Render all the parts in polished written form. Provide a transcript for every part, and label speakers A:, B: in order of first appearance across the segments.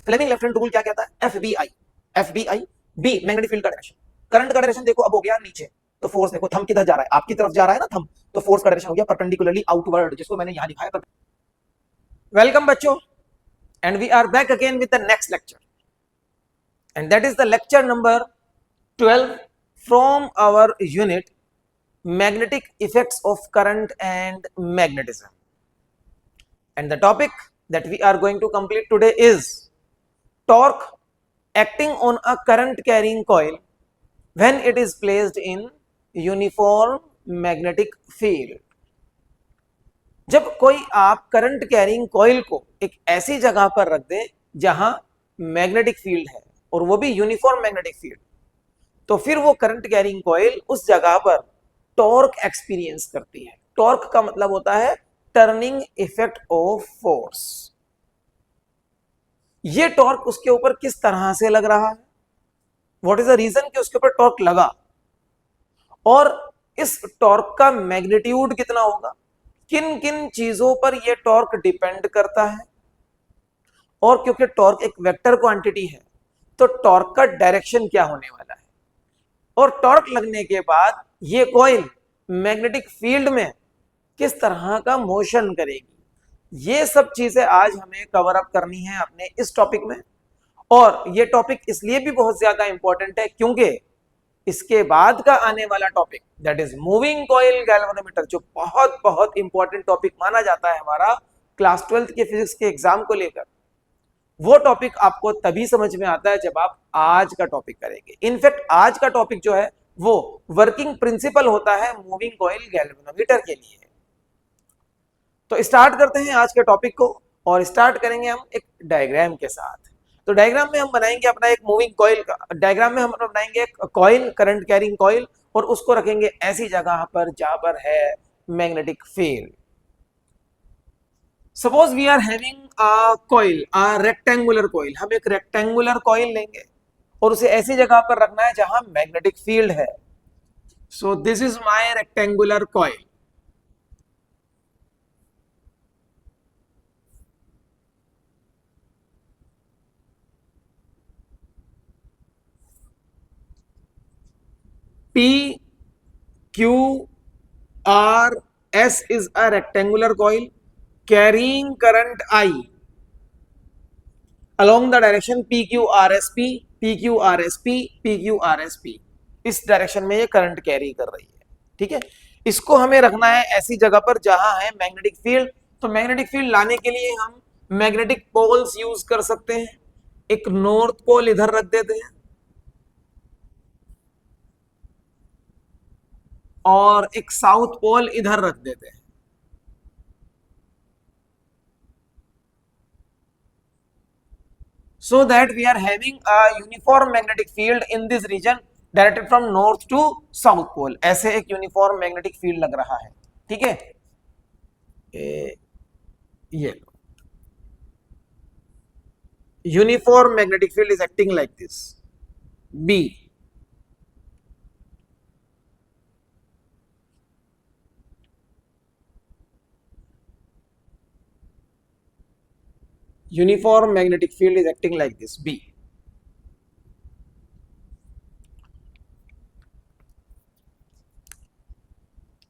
A: Fleming left hand rule क्या कहता है? FBI, FBI, B magnetic field का डायरेक्शन। करंट का डायरेक्शन देखो अब हो गया नीचे, तो फोर्स देखो थंब किधर जा रहा है, आपकी तरफ जा रहा है ना थंब, तो फोर्स का डायरेक्शन हो गया परपेंडिकुलरली आउटवर्ड, जिसको मैंने यहां लिखा है। वेलकम बच्चों, and we are back again with the next lecture, and that is the lecture number 12 from our unit magnetic effects of current and magnetism. And the topic that we are going to complete today is torque acting on a current carrying coil when it is placed in uniform magnetic field. जब कोई आप current carrying coil को एक ऐसी जगह पर रख दे जहां मैग्नेटिक फील्ड है और वो भी यूनिफॉर्म मैग्नेटिक फील्ड, तो फिर वो करंट कैरिंग कॉइल उस जगह पर टॉर्क एक्सपीरियंस करती है। टॉर्क का मतलब होता है टर्निंग इफेक्ट ऑफ फोर्स। ये टॉर्क उसके ऊपर किस तरह से लग रहा है, व्हाट इज द रीजन कि उसके ऊपर टॉर्क लगा, और इस टॉर्क का मैग्नीट्यूड कितना होगा, किन किन चीजों पर यह टॉर्क डिपेंड करता है, और क्योंकि टॉर्क एक वेक्टर क्वांटिटी है तो टॉर्क का डायरेक्शन क्या होने वाला है, और टॉर्क लगने के बाद ये कॉइल मैग्नेटिक फील्ड में किस तरह का मोशन करेगी। ये सब चीजें आज हमें कवर अप करनी है अपने इस टॉपिक में। और ये टॉपिक इसलिए भी बहुत ज्यादा इंपॉर्टेंट है क्योंकि इसके बाद का आने वाला topic that is moving coil galvanometer, जो बहुत बहुत इंपॉर्टेंट टॉपिक माना जाता है हमारा क्लास 12th के फिजिक्स के एग्जाम को लेकर, वो टॉपिक आपको तभी समझ में आता है जब आप आज का टॉपिक करेंगे। इनफैक्ट आज का टॉपिक जो है वो वर्किंग प्रिंसिपल होता है मूविंग कॉइल गैल्वेनोमीटर के लिए। तो स्टार्ट करते हैं आज के टॉपिक को, और स्टार्ट करेंगे हम एक डायग्राम के साथ। तो डायग्राम में हम बनाएंगे अपना एक मूविंग कॉइल का, डायग्राम में हम बनाएंगे एक कॉइल, करंट कैरिंग कॉइल, और उसको रखेंगे ऐसी जगह पर जहां पर है magnetic field. Suppose we are having a coil, a rectangular coil. हम एक रेक्टेंगुलर कॉइल लेंगे और उसे ऐसी जगह पर रखना है जहां मैग्नेटिक फील्ड है। सो this is my rectangular coil. P Q R S is a rectangular coil carrying current I along the direction PQRSP, PQRSP, PQRSP। इस डायरेक्शन में ये करंट कैरी कर रही है, ठीक है। इसको हमें रखना है ऐसी जगह पर जहां है मैग्नेटिक फील्ड। तो मैग्नेटिक फील्ड लाने के लिए हम मैग्नेटिक पोल्स यूज कर सकते हैं। एक नॉर्थ पोल इधर रख देते हैं और एक साउथ पोल इधर रख देते हैं। So that we are having a uniform magnetic field in this region directed from north to south pole। ऐसे एक यूनिफॉर्म मैग्नेटिक फील्ड लग रहा है, ठीक है। ये uniform magnetic field is acting like this, B। Uniform magnetic field is acting like this, B।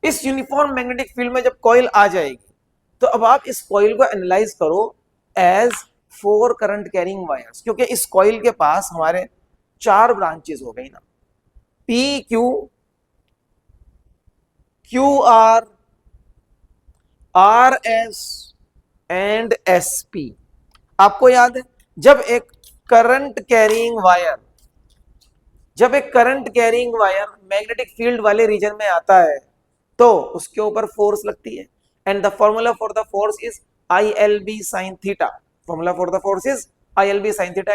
A: इस uniform magnetic field में जब कॉइल आ जाएगी तो अब आप इस कॉइल को एनालाइज करो एज 4 करंट कैरिंग वायर्स, क्योंकि इस कॉइल के पास हमारे 4 ब्रांचेस हो गई ना, P Q, Q R, R S एंड S P। आपको याद है जब एक current carrying wire magnetic field वाले रीजन में आता है तो उसके ऊपर फोर्स लगती है, and the formula for the force is ILB sin theta. Formula for the force is ILB sin theta,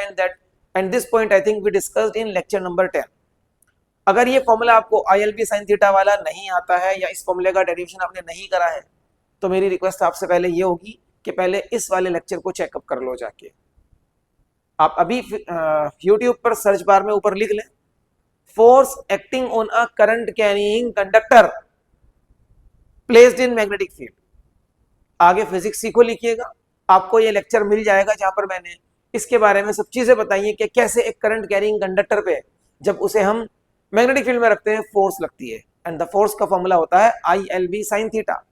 A: and this point I think we discussed in lecture number 10। अगर ये फॉर्मूला आपको ILB sin थीटा वाला नहीं आता है या इस फॉर्मूले का डेरिवेशन आपने नहीं करा है तो मेरी रिक्वेस्ट आपसे पहले ये होगी कि पहले इस वाले लेक्चर को चेकअप कर लो जाके। आप अभी YouTube पर सर्च बार में ऊपर लिख लें force acting on a current carrying conductor placed in magnetic field. आगे फिजिक्स सीखो लिखिएगा, आपको ये लेक्चर मिल जाएगा जहां पर मैंने इसके बारे में सब चीजें बताइए कि कैसे एक करंट कैरिंग कंडक्टर पे जब उसे हम मैग्नेटिक फील्ड में रखते हैं फोर्स लगती है, एंड द फोर्स का फॉर्मूला होता है ILB sin थीटा।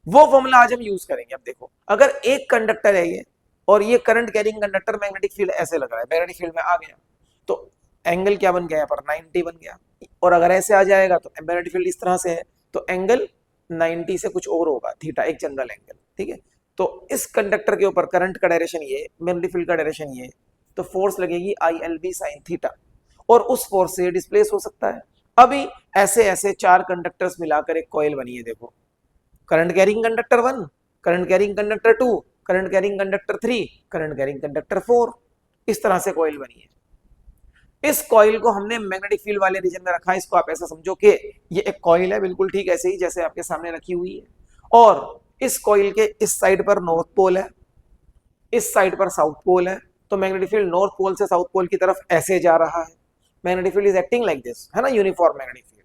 A: वो फॉर्मूला आज हम यूज करेंगे। अब देखो, अगर एक कंडक्टर है ये और ये current carrying conductor, magnetic field ऐसे लग रहा है, मैग्नेटिक फील्ड में आ गया तो एंगल क्या बन गया यहाँ पर 90 बन गया, और अगर ऐसे आ जाएगा तो मैग्नेटिक फील्ड इस तरह से है तो एंगल 90 से कुछ और होगा, थीटा, एक जनरल एंगल, ठीक है। तो इस कंडक्टर के ऊपर करंट का डायरेक्शन ये, मैग्नेटिक फील्ड का डायरेक्शन ये, तो फोर्स लगेगी ILB sin थीटा, और उस फोर्स से डिस्प्लेस हो सकता है। अभी ऐसे ऐसे चार कंडक्टर्स मिलाकर एक कॉइल बनी है, देखो, current carrying conductor 1, current carrying conductor 2, current carrying conductor 3, current carrying conductor 4, इस तरह से कॉइल बनी है। इस कॉइल को हमने मैग्नेटिक फील्ड वाले रीजन में रखा है। इसको आप ऐसा समझो कि ये एक कॉइल है, बिल्कुल ठीक ऐसे ही जैसे आपके सामने रखी हुई है, और इस कॉइल के इस साइड पर नॉर्थ पोल है, इस साइड पर साउथ पोल है, तो मैग्नेटिक फील्ड नॉर्थ पोल से साउथ पोल की तरफ ऐसे जा रहा है। Magnetic field is acting like this, है ना, यूनिफॉर्म मैग्नेटिक फील्ड।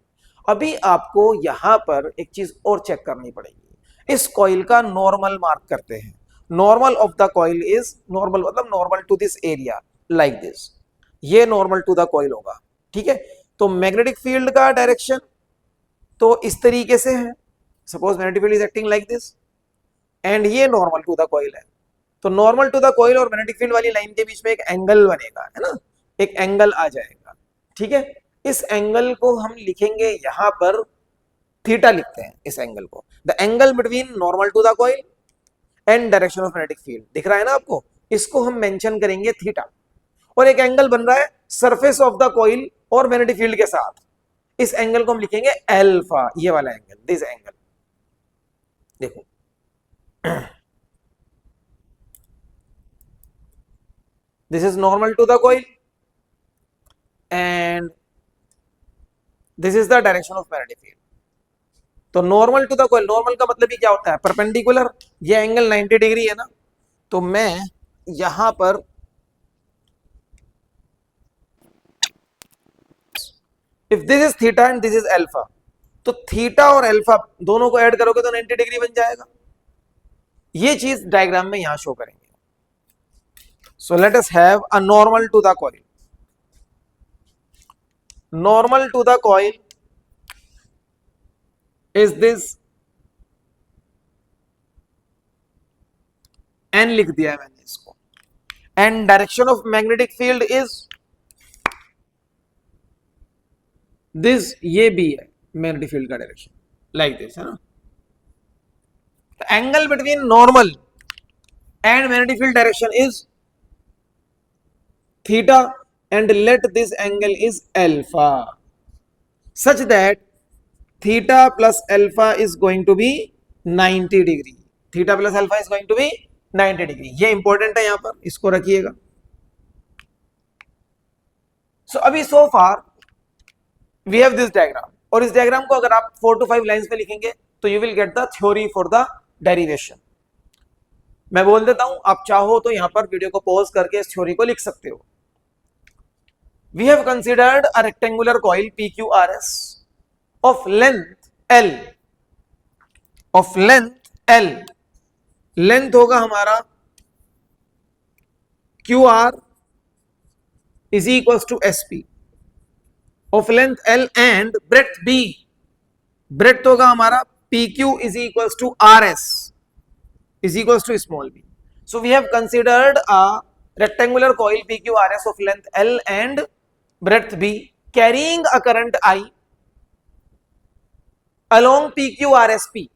A: अभी आपको यहां पर एक चीज और चेक करनी पड़ेगी, इस कॉइल का नॉर्मल मार्क करते हैं। Normal of the coil is, normal मतलब normal to this area like this, ये नॉर्मल टू द कॉइल होगा, ठीक है। तो मैग्नेटिक फील्ड का डायरेक्शन तो इस तरीके से है, suppose magnetic field is acting like this, and ये नॉर्मल टू द कॉइल है। तो नॉर्मल टू द कॉइल और मैग्नेटिक फील्ड वाली लाइन के बीच में एक एंगल बनेगा, है ना, एक एंगल आ जाएगा, ठीक है। इस एंगल को हम लिखेंगे यहां पर, थीटा लिखते हैं इस एंगल को, the angle between normal to the coil and direction of magnetic field, दिख रहा है ना आपको, इसको हम मेंशन करेंगे थीटा। और एक एंगल बन रहा है सरफेस ऑफ द कॉइल और मैग्नेटिक फील्ड के साथ, इस एंगल को हम लिखेंगे अल्फा, ये वाला एंगल, दिस एंगल, देखो this is normal to the coil and this is the direction of magnetic field। तो normal to the coil, normal का मतलब ही क्या होता है, परपेंडिकुलर, ये एंगल 90 डिग्री है ना, तो मैं यहां पर if this is theta and this is alpha, तो थीटा और अल्फा दोनों को ऐड करोगे तो 90 डिग्री बन जाएगा। ये चीज डायग्राम में यहां शो करेंगे। So let us have a normal to the coil. Normal to the coil is this, n लिख दिया है मैंने इसको, and direction of magnetic field is this, ये भी है magnetic field का direction, like this, है ना। The angle between normal and magnetic field direction is theta, and let this angle is alpha, such that theta plus alpha is going to be 90 degree, theta plus alpha is going to be 90 degree। ये important है, यहां पर इसको रखिएगा। So अभी so far we have this diagram, और इस diagram को अगर आप 4 to 5 लाइंस में लिखेंगे तो you will get the theory for the derivation. मैं बोल देता हूं, आप चाहो तो यहां पर वीडियो को पॉज करके इस थ्योरी को लिख सकते हो। We have considered a rectangular coil PQRS of length L, of length L, length होगा हमारा QR is equals to SP, of length L and breadth B, breadth होगा हमारा PQ is equals to RS is equals to small b। So we have considered a rectangular coil PQRS of length L and breadth B carrying a current I along PQRSP,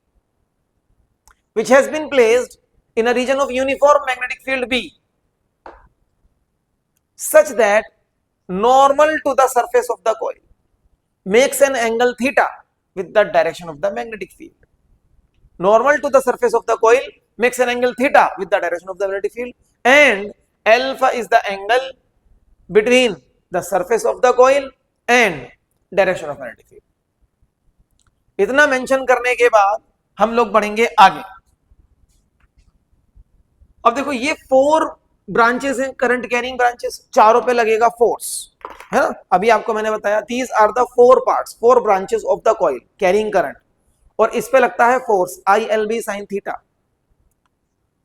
A: which has been placed in a region of uniform magnetic field B, such that normal to the surface of the coil makes an angle theta with the direction of the magnetic field. Normal to the surface of the coil makes an angle theta with the direction of the magnetic field, and alpha is the angle between the surface of the coil and direction of magnetic field। इतना mention करने के बाद हम लोग बढ़ेंगे आगे। अब देखो, ये 4 ब्रांचेस हैं, करंट कैरिंग ब्रांचेस, चारों पे लगेगा फोर्स, है ना। अभी आपको मैंने बताया these are the 4 parts, 4 branches of the coil carrying current, और इस पे लगता है फोर्स ILB sin थीटा।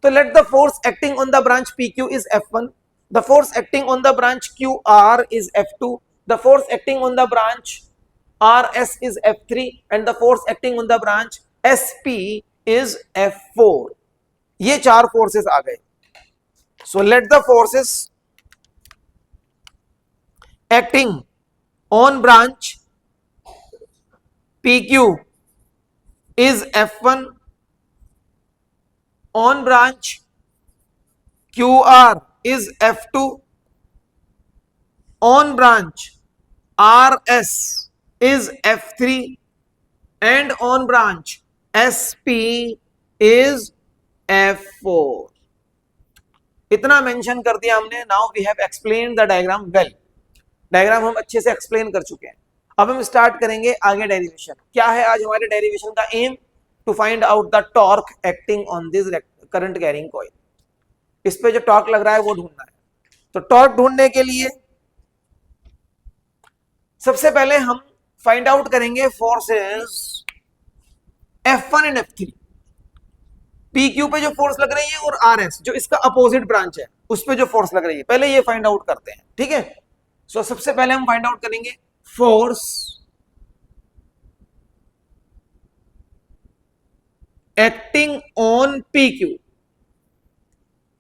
A: तो let the force acting on the branch PQ is F1, the force acting on the branch QR is F2, the force acting on the branch RS is F3 and the force acting on the branch SP is F4. ये चार forces आ गए. So let the forces acting on branch PQ is F1, on branch QR is F2, on branch RS is F3 and on branch SP is F4. इतना mention कर दिया हमने. Now we have explain the diagram well. Diagram हम अच्छे से explain कर चुके हैं. अब हम स्टार्ट करेंगे आगे डेरिवेशन. क्या है आज हमारे डेरिवेशन का aim? To find out the torque acting on this current carrying coil. इस पे जो टॉर्क लग रहा है वो ढूंढना है. तो टॉर्क ढूंढने के लिए सबसे पहले हम फाइंड आउट करेंगे forces F1 and F3. PQ पे जो फोर्स लग रही है और RS जो इसका अपोजिट ब्रांच है उस पे जो फोर्स लग रही है, पहले ये फाइंड आउट करते हैं. ठीक है. सो सबसे पहले हम फाइंड आउट करेंगे फोर्स एक्टिंग ऑन PQ.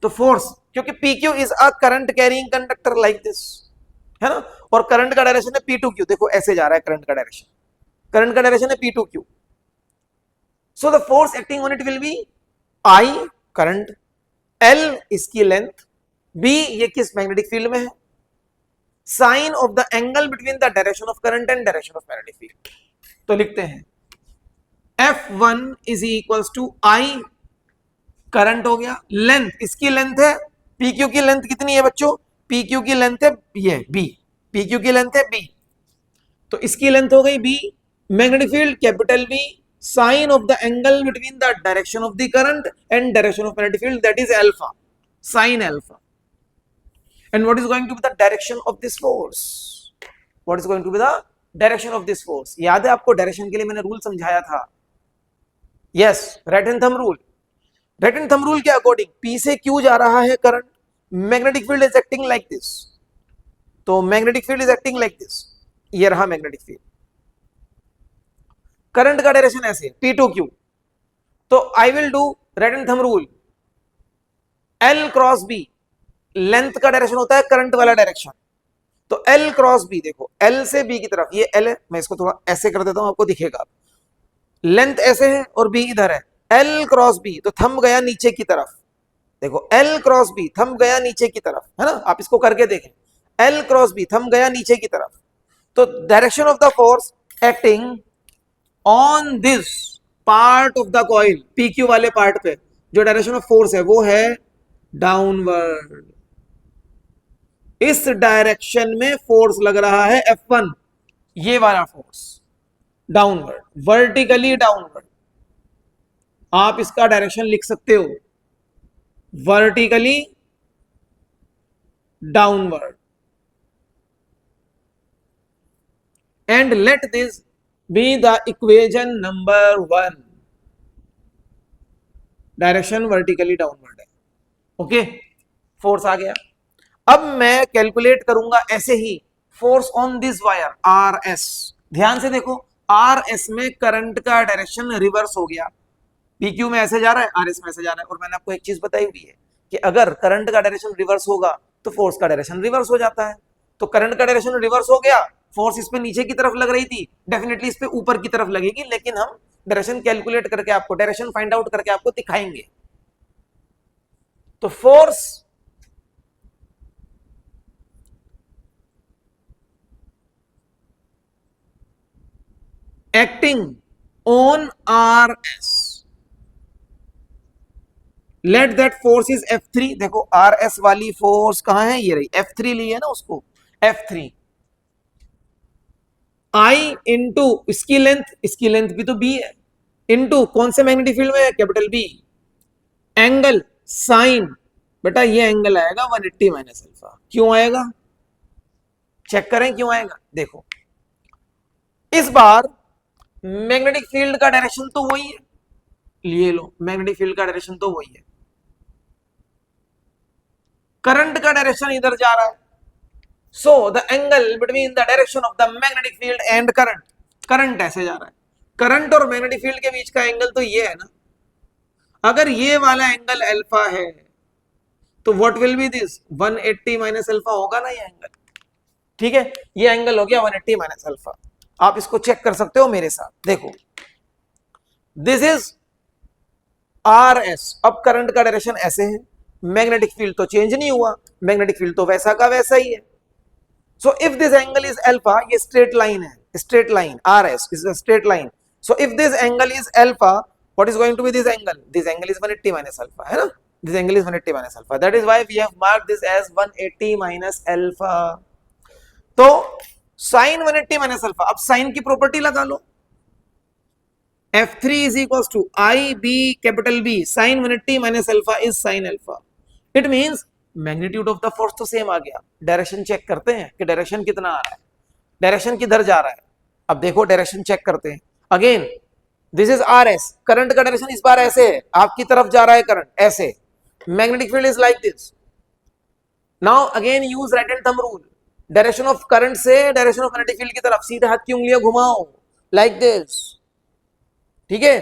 A: तो फोर्स, क्योंकि PQ is a current carrying conductor like this, है ना. और करंट का डायरेक्शन है P2Q. देखो ऐसे जा रहा है करंट का डायरेक्शन. करंट का डायरेक्शन है P2Q. So the force acting on it will be I current, L इसकी लेंथ, B ये किस मैग्नेटिक फील्ड में है, sine of the angle between the direction of current and direction of magnetic field. तो लिखते हैं F1 is equals to I current हो गया, लेंथ इसकी लेंथ है, PQ की लेंथ कितनी है बच्चों? PQ की लेंथ है ये B, PQ की लेंथ है B. तो इसकी लेंथ हो गई B. Magnetic field capital B, sine of the angle between the direction of the current and direction of magnetic field, that is alpha, sine alpha. And what is going to be the direction of this force? What is going to be the direction of this force? याद है आपको direction के लिए मैंने rule समझाया था. Yes, right hand thumb rule. Right hand thumb rule के according P से Q जा रहा है current, magnetic field is acting like this. तो magnetic field is acting like this. ये रहा मैग्नेटिक फील्ड. करंट का डायरेक्शन ऐसे P2Q. तो I will do right hand thumb rule, L cross B. Length का डायरेक्शन होता है करंट वाला डायरेक्शन. तो L क्रॉस B, देखो L से B की तरफ, ये L है, मैं इसको थोड़ा ऐसे कर देता हूं आपको दिखेगा. लेंथ ऐसे है और B इधर है. L क्रॉस B, तो थंब गया नीचे की तरफ. देखो L क्रॉस B, थंब गया नीचे की तरफ, है ना. आप इसको करके देखें. L क्रॉस B, थंब गया नीचे की तरफ. तो direction of the force acting on this part of the coil, PQ वाले पार्ट पे जो डायरेक्शन ऑफ फोर्स है वो है डाउनवर्ड. इस डायरेक्शन में फोर्स लग रहा है F1, ये वाला फोर्स डाउनवर्ड, वर्टिकली डाउनवर्ड. आप इसका डायरेक्शन लिख सकते हो vertically downward. And let this be the equation number 1. Direction vertically downward है. ओके, फोर्स आ गया. अब मैं कैलकुलेट करूंगा ऐसे ही force on this wire RS. ध्यान से देखो, RS में करंट का डायरेक्शन रिवर्स हो गया. PQ में ऐसे जा रहा है, RS में ऐसे जा रहा है. और मैंने आपको एक चीज बताई हुई है कि अगर करंट का डायरेक्शन रिवर्स होगा तो फोर्स का डायरेक्शन रिवर्स हो जाता है. तो करंट का डायरेक्शन रिवर्स हो गया, फोर्स इस पे नीचे की तरफ लग रही थी, डेफिनेटली इस पे ऊपर की तरफ लगेगी. लेकिन हम डायरेक्शन कैलकुलेट करके आपको, डायरेक्शन फाइंड आउट करके आपको दिखाएंगे. तो force acting on RS, let that force is F3. देखो RS वाली फोर्स कहां है, ये रही, F3 ली है ना उसको, F3. I इंटू इसकी लेंथ भी तो B है, इंटू कौन से मैग्नेटिक फील्ड में है, कैपिटल B. एंगल साइन, बेटा ये एंगल आएगा 180 माइनस अल्फा. क्यों आएगा, चेक करें क्यों आएगा. देखो इस बार मैग्नेटिक फील्ड का डायरेक्शन तो वही है, लिए लो, मैग्नेटिक फील्ड का डायरेक्शन तो वही है. करंट का डायरेक्शन इधर जा रहा है, so the angle between the direction of the magnetic field and current, current ऐसे जा रहा है, करंट और मैग्नेटिक फील्ड के बीच का एंगल तो ये है ना, अगर ये वाला एंगल अल्फा है तो what will be this 180 minus alpha होगा ना ये एंगल, ठीक है, ये एंगल हो गया 180 माइनस अल्फा। आप इसको चेक कर सकते हो मेरे साथ, देखो दिस इज आर एस, अब करंट का डायरेक्शन ऐसे है, मैग्नेटिक फील्ड तो चेंज नहीं हुआ, मैग्नेटिक फील्ड तो वैसा का वैसा ही है, so if this angle is alpha, ये स्ट्रेट लाइन है, straight line R S is a straight line, so if this angle is alpha, what is going to be this angle, this angle is 180 minus alpha, है ना, this angle is 180 minus alpha, that is why we have marked this as 180 minus alpha. तो sine 180 minus alpha, अब sine की property लगा लो, F3 is equals to IB capital B sin 180 minus alpha is sin alpha. It means magnitude of the force तो same आ गया। Direction check करते हैं कि डायरेक्शन कितना आ रहा है, डायरेक्शन किधर जा रहा है, अब देखो डायरेक्शन चेक करते हैं, again this is R S, current का डायरेक्शन इस बार ऐसे है, आपकी तरफ जा रहा है करंट ऐसे, magnetic field is like this, now again use right hand thumb rule, direction of current से डायरेक्शन ऑफ मैग्नेटिक फील्ड की तरफ सीधे हाथ की उंगलियां घुमाओ लाइक दिस, ठीक है,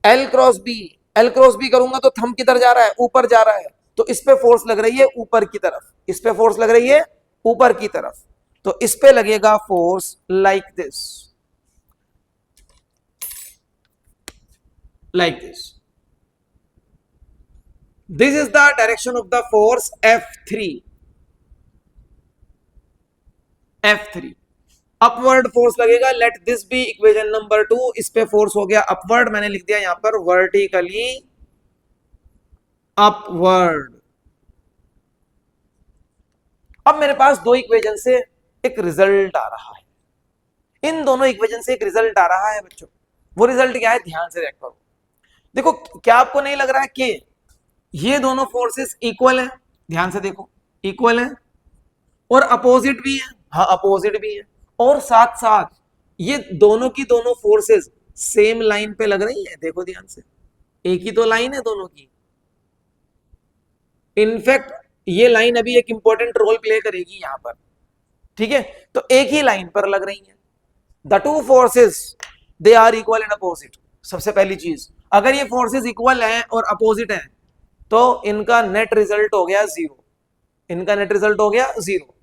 A: L cross B, L cross B करूंगा तो थंब किधर जा रहा है, ऊपर जा रहा है, तो इस पे फोर्स लग रही है ऊपर की तरफ, इस पे फोर्स लग रही है ऊपर की तरफ, तो इस पे लगेगा force like this, like this, this is the direction of the force F3, F3 upward force लगेगा, let this be equation number 2, इस पे फोर्स हो गया अपवर्ड, मैंने लिख दिया यहां पर वर्टिकली अपवर्ड। अब मेरे पास दो इक्वेशन से एक रिजल्ट आ रहा है, इन दोनों इक्वेशन से एक रिजल्ट आ रहा है बच्चों, वो रिजल्ट क्या है ध्यान से देखो, देखो क्या आपको नहीं लग रहा है कि ये दोनों फोर्सेस इक्वल है, ध्यान से देखो इक्वल है और अपोजिट भी है, हाँ अपोजिट भी है, और साथ साथ ये दोनों की दोनों फोर्सेस सेम लाइन पे लग रही है, देखो ध्यान से, एक ही तो लाइन है दोनों की, इनफैक्ट ये लाइन अभी एक इंपॉर्टेंट रोल प्ले करेगी यहां पर, ठीक है, तो एक ही लाइन पर लग रही है, the two forces they are equal and opposite. सबसे पहली चीज, अगर ये फोर्सेस इक्वल हैं और अपोजिट हैं तो इनका नेट रिजल्ट हो गया जीरो, इनका नेट रिजल्ट हो गया जीरो।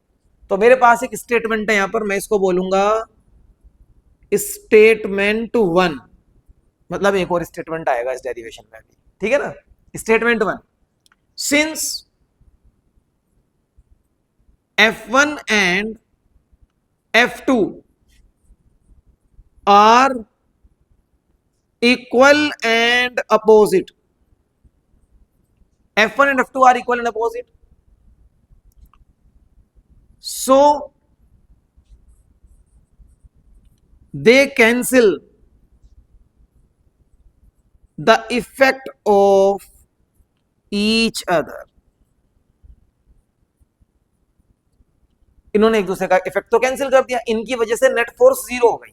A: तो मेरे पास एक स्टेटमेंट है यहां पर, मैं इसको बोलूंगा स्टेटमेंट 1, मतलब एक और स्टेटमेंट आएगा इस डेरिवेशन में भी, ठीक है ना, statement 1, since F1 and F2 are equal and opposite, F1 and F2 are equal and opposite, so they cancel the effect of each other, इन्होंने एक दूसरे का इफेक्ट तो कैंसिल कर दिया, इनकी वजह से नेट फोर्स जीरो हो गई,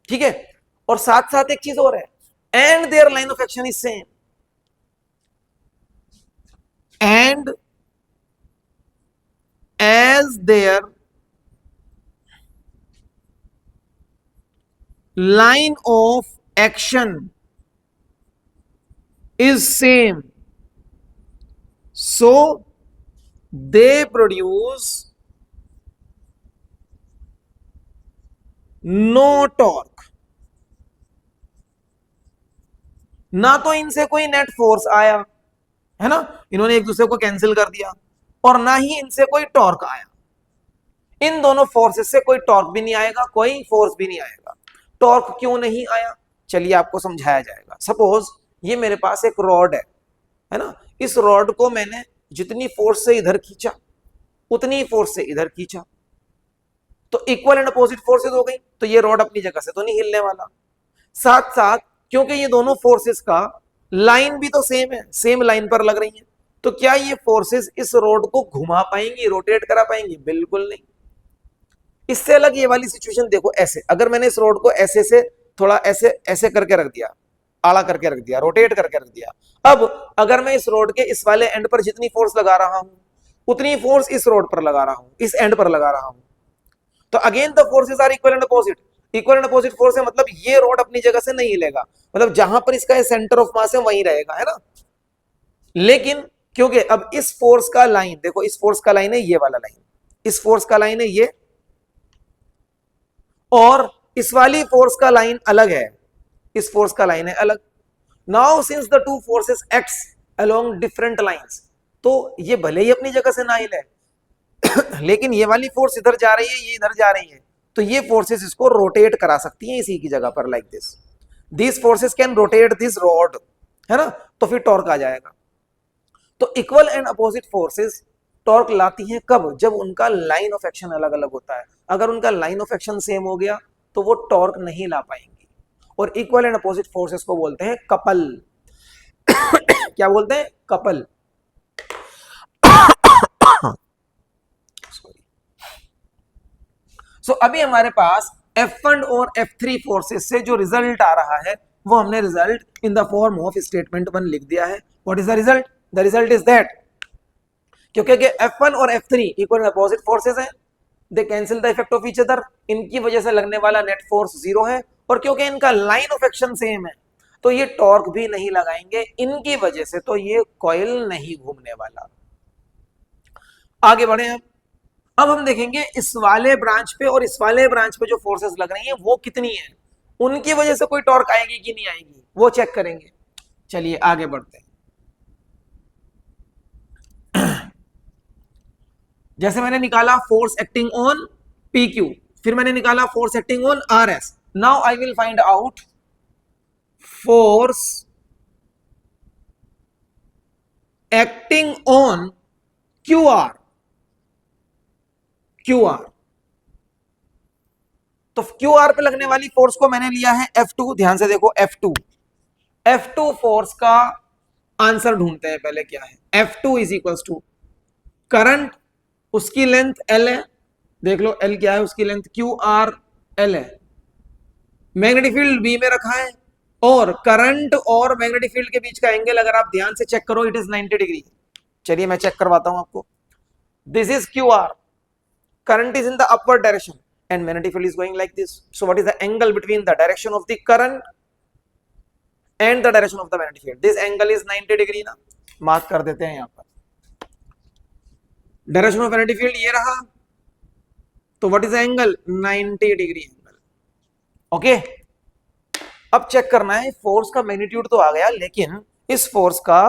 A: ठीक है, और साथ साथ एक चीज और है, and their line of action is same, and as their line of action is same, so they produce no torque, ना तो इनसे कोई नेट फोर्स आया, है ना, इन्होंने एक दूसरे को कैंसिल कर दिया, और ना ही इनसे कोई टॉर्क आया, इन दोनों फोर्सेस से कोई टॉर्क भी नहीं आएगा, कोई फोर्स भी नहीं आएगा। टॉर्क क्यों नहीं आया, चलिए आपको समझाया जाएगा। सपोज ये मेरे पास एक रॉड है ना, इस रॉड को मैंने जितनी फोर्स से इधर खींचा उतनी फोर्स से इधर खींचा, तो इक्वल एंड अपोजिट फोर्सेस हो गई, तो ये रॉड अपनी जगह से तो नहीं हिलने वाला। साथ साथ क्योंकि ये दोनों फोर्सेस का लाइन भी तो सेम है, सेम लाइन पर लग रही है, तो क्या ये फोर्सेस इस रॉड को घुमा पाएंगी, रोटेट करा पाएंगी? बिल्कुल नहीं। इससे अलग ये वाली सिचुएशन देखो, ऐसे अगर मैंने इस रॉड को ऐसे से थोड़ा ऐसे ऐसे करके रख दिया, आड़ा करके रख दिया, रोटेट करके रख दिया, अब अगर मैं इस रॉड के इस वाले एंड पर जितनी फोर्स लगा रहा हूं उतनी फोर्स इस रोड पर लगा रहा हूं, इस एंड पर लगा रहा हूं। तो again the forces are equal and opposite. Equal and opposite force है मतलब ये रोड अपनी जगह से नहीं हिलेगा, मतलब जहां पर इसका सेंटर ऑफ मास है वहीं रहेगा, है ना। लेकिन क्योंकि अब इस फोर्स का लाइन देखो, इस फोर्स का लाइन है ये वाला लाइन, इस फोर्स का लाइन है ये, और इस वाली फोर्स का लाइन अलग है, इस फोर्स का लाइन है अलग। Now since the two forces acts along different lines, तो ये भले ही अपनी जगह से ना हिले लेकिन ये वाली फोर्स इधर जा रही है, ये इधर जा रही है, तो ये फोर्सेस इसको रोटेट करा सकती हैं इसी की जगह पर, like this. This forces can rotate this rod, है ना, तो फिर टॉर्क आ जाएगा। तो equal and opposite forces torque लाती हैं कब, जब उनका लाइन ऑफ एक्शन अलग अलग होता है। अगर उनका लाइन ऑफ एक्शन सेम हो गया तो वो टॉर्क नहीं ला पाएंगी। और इक्वल एंड अपोजिट फोर्सेस को बोलते हैं कपल क्या बोलते हैं, कपल। सो अभी हमारे पास F1 और F3 फोर्सेस से जो रिजल्ट आ रहा है वो हमने result in the form of statement 1 लिख दिया है। What is the result? The result is that, क्योंकि F1 और F3 इक्वल अपोजिट फोर्सेस हैं, they cancel the effect of each other, इनकी वजह से लगने वाला नेट फोर्स 0 है। और क्योंकि इनका लाइन ऑफ एक्शन सेम है तो ये टॉर्क भी नहीं लगाएंगे इनकी वजह से, तो ये कॉइल नहीं घूमने वाला। आगे बढ़े अब हम देखेंगे इस वाले ब्रांच पे और इस वाले ब्रांच पे जो फोर्सेस लग रही हैं वो कितनी है, उनकी वजह से कोई टॉर्क आएगी कि नहीं आएगी वो चेक करेंगे। चलिए आगे बढ़ते हैं। जैसे मैंने निकाला फोर्स एक्टिंग ऑन PQ, फिर मैंने निकाला force acting on RS। Now I will find out force acting on QR। तो QR पे लगने वाली फोर्स को मैंने लिया है F2। ध्यान से देखो F2 फोर्स का आंसर ढूंढते हैं पहले क्या है। F2 is equals to current, उसकी लेंथ L है, देख लो L क्या है, उसकी लेंथ QR L है, मैग्नेटिक फील्ड B में रखा है, और करंट और मैग्नेटिक फील्ड के बीच का एंगल अगर आप ध्यान से चेक करो इट इज 90 डिग्री। चलिए मैं चेक करवाता हूं आपको। This is QR, current is in the upward direction and magnetic field is going like this. So what is the angle between the direction of the current and the direction of the magnetic field? This angle is 90 degree ना, mark कर देते हैं यहां पर। Direction of magnetic field ये रहा, तो what is the angle, 90 degree angle. Okay, अब चेक करना है फोर्स का मैग्नीट्यूड तो आ गया, लेकिन इस फोर्स का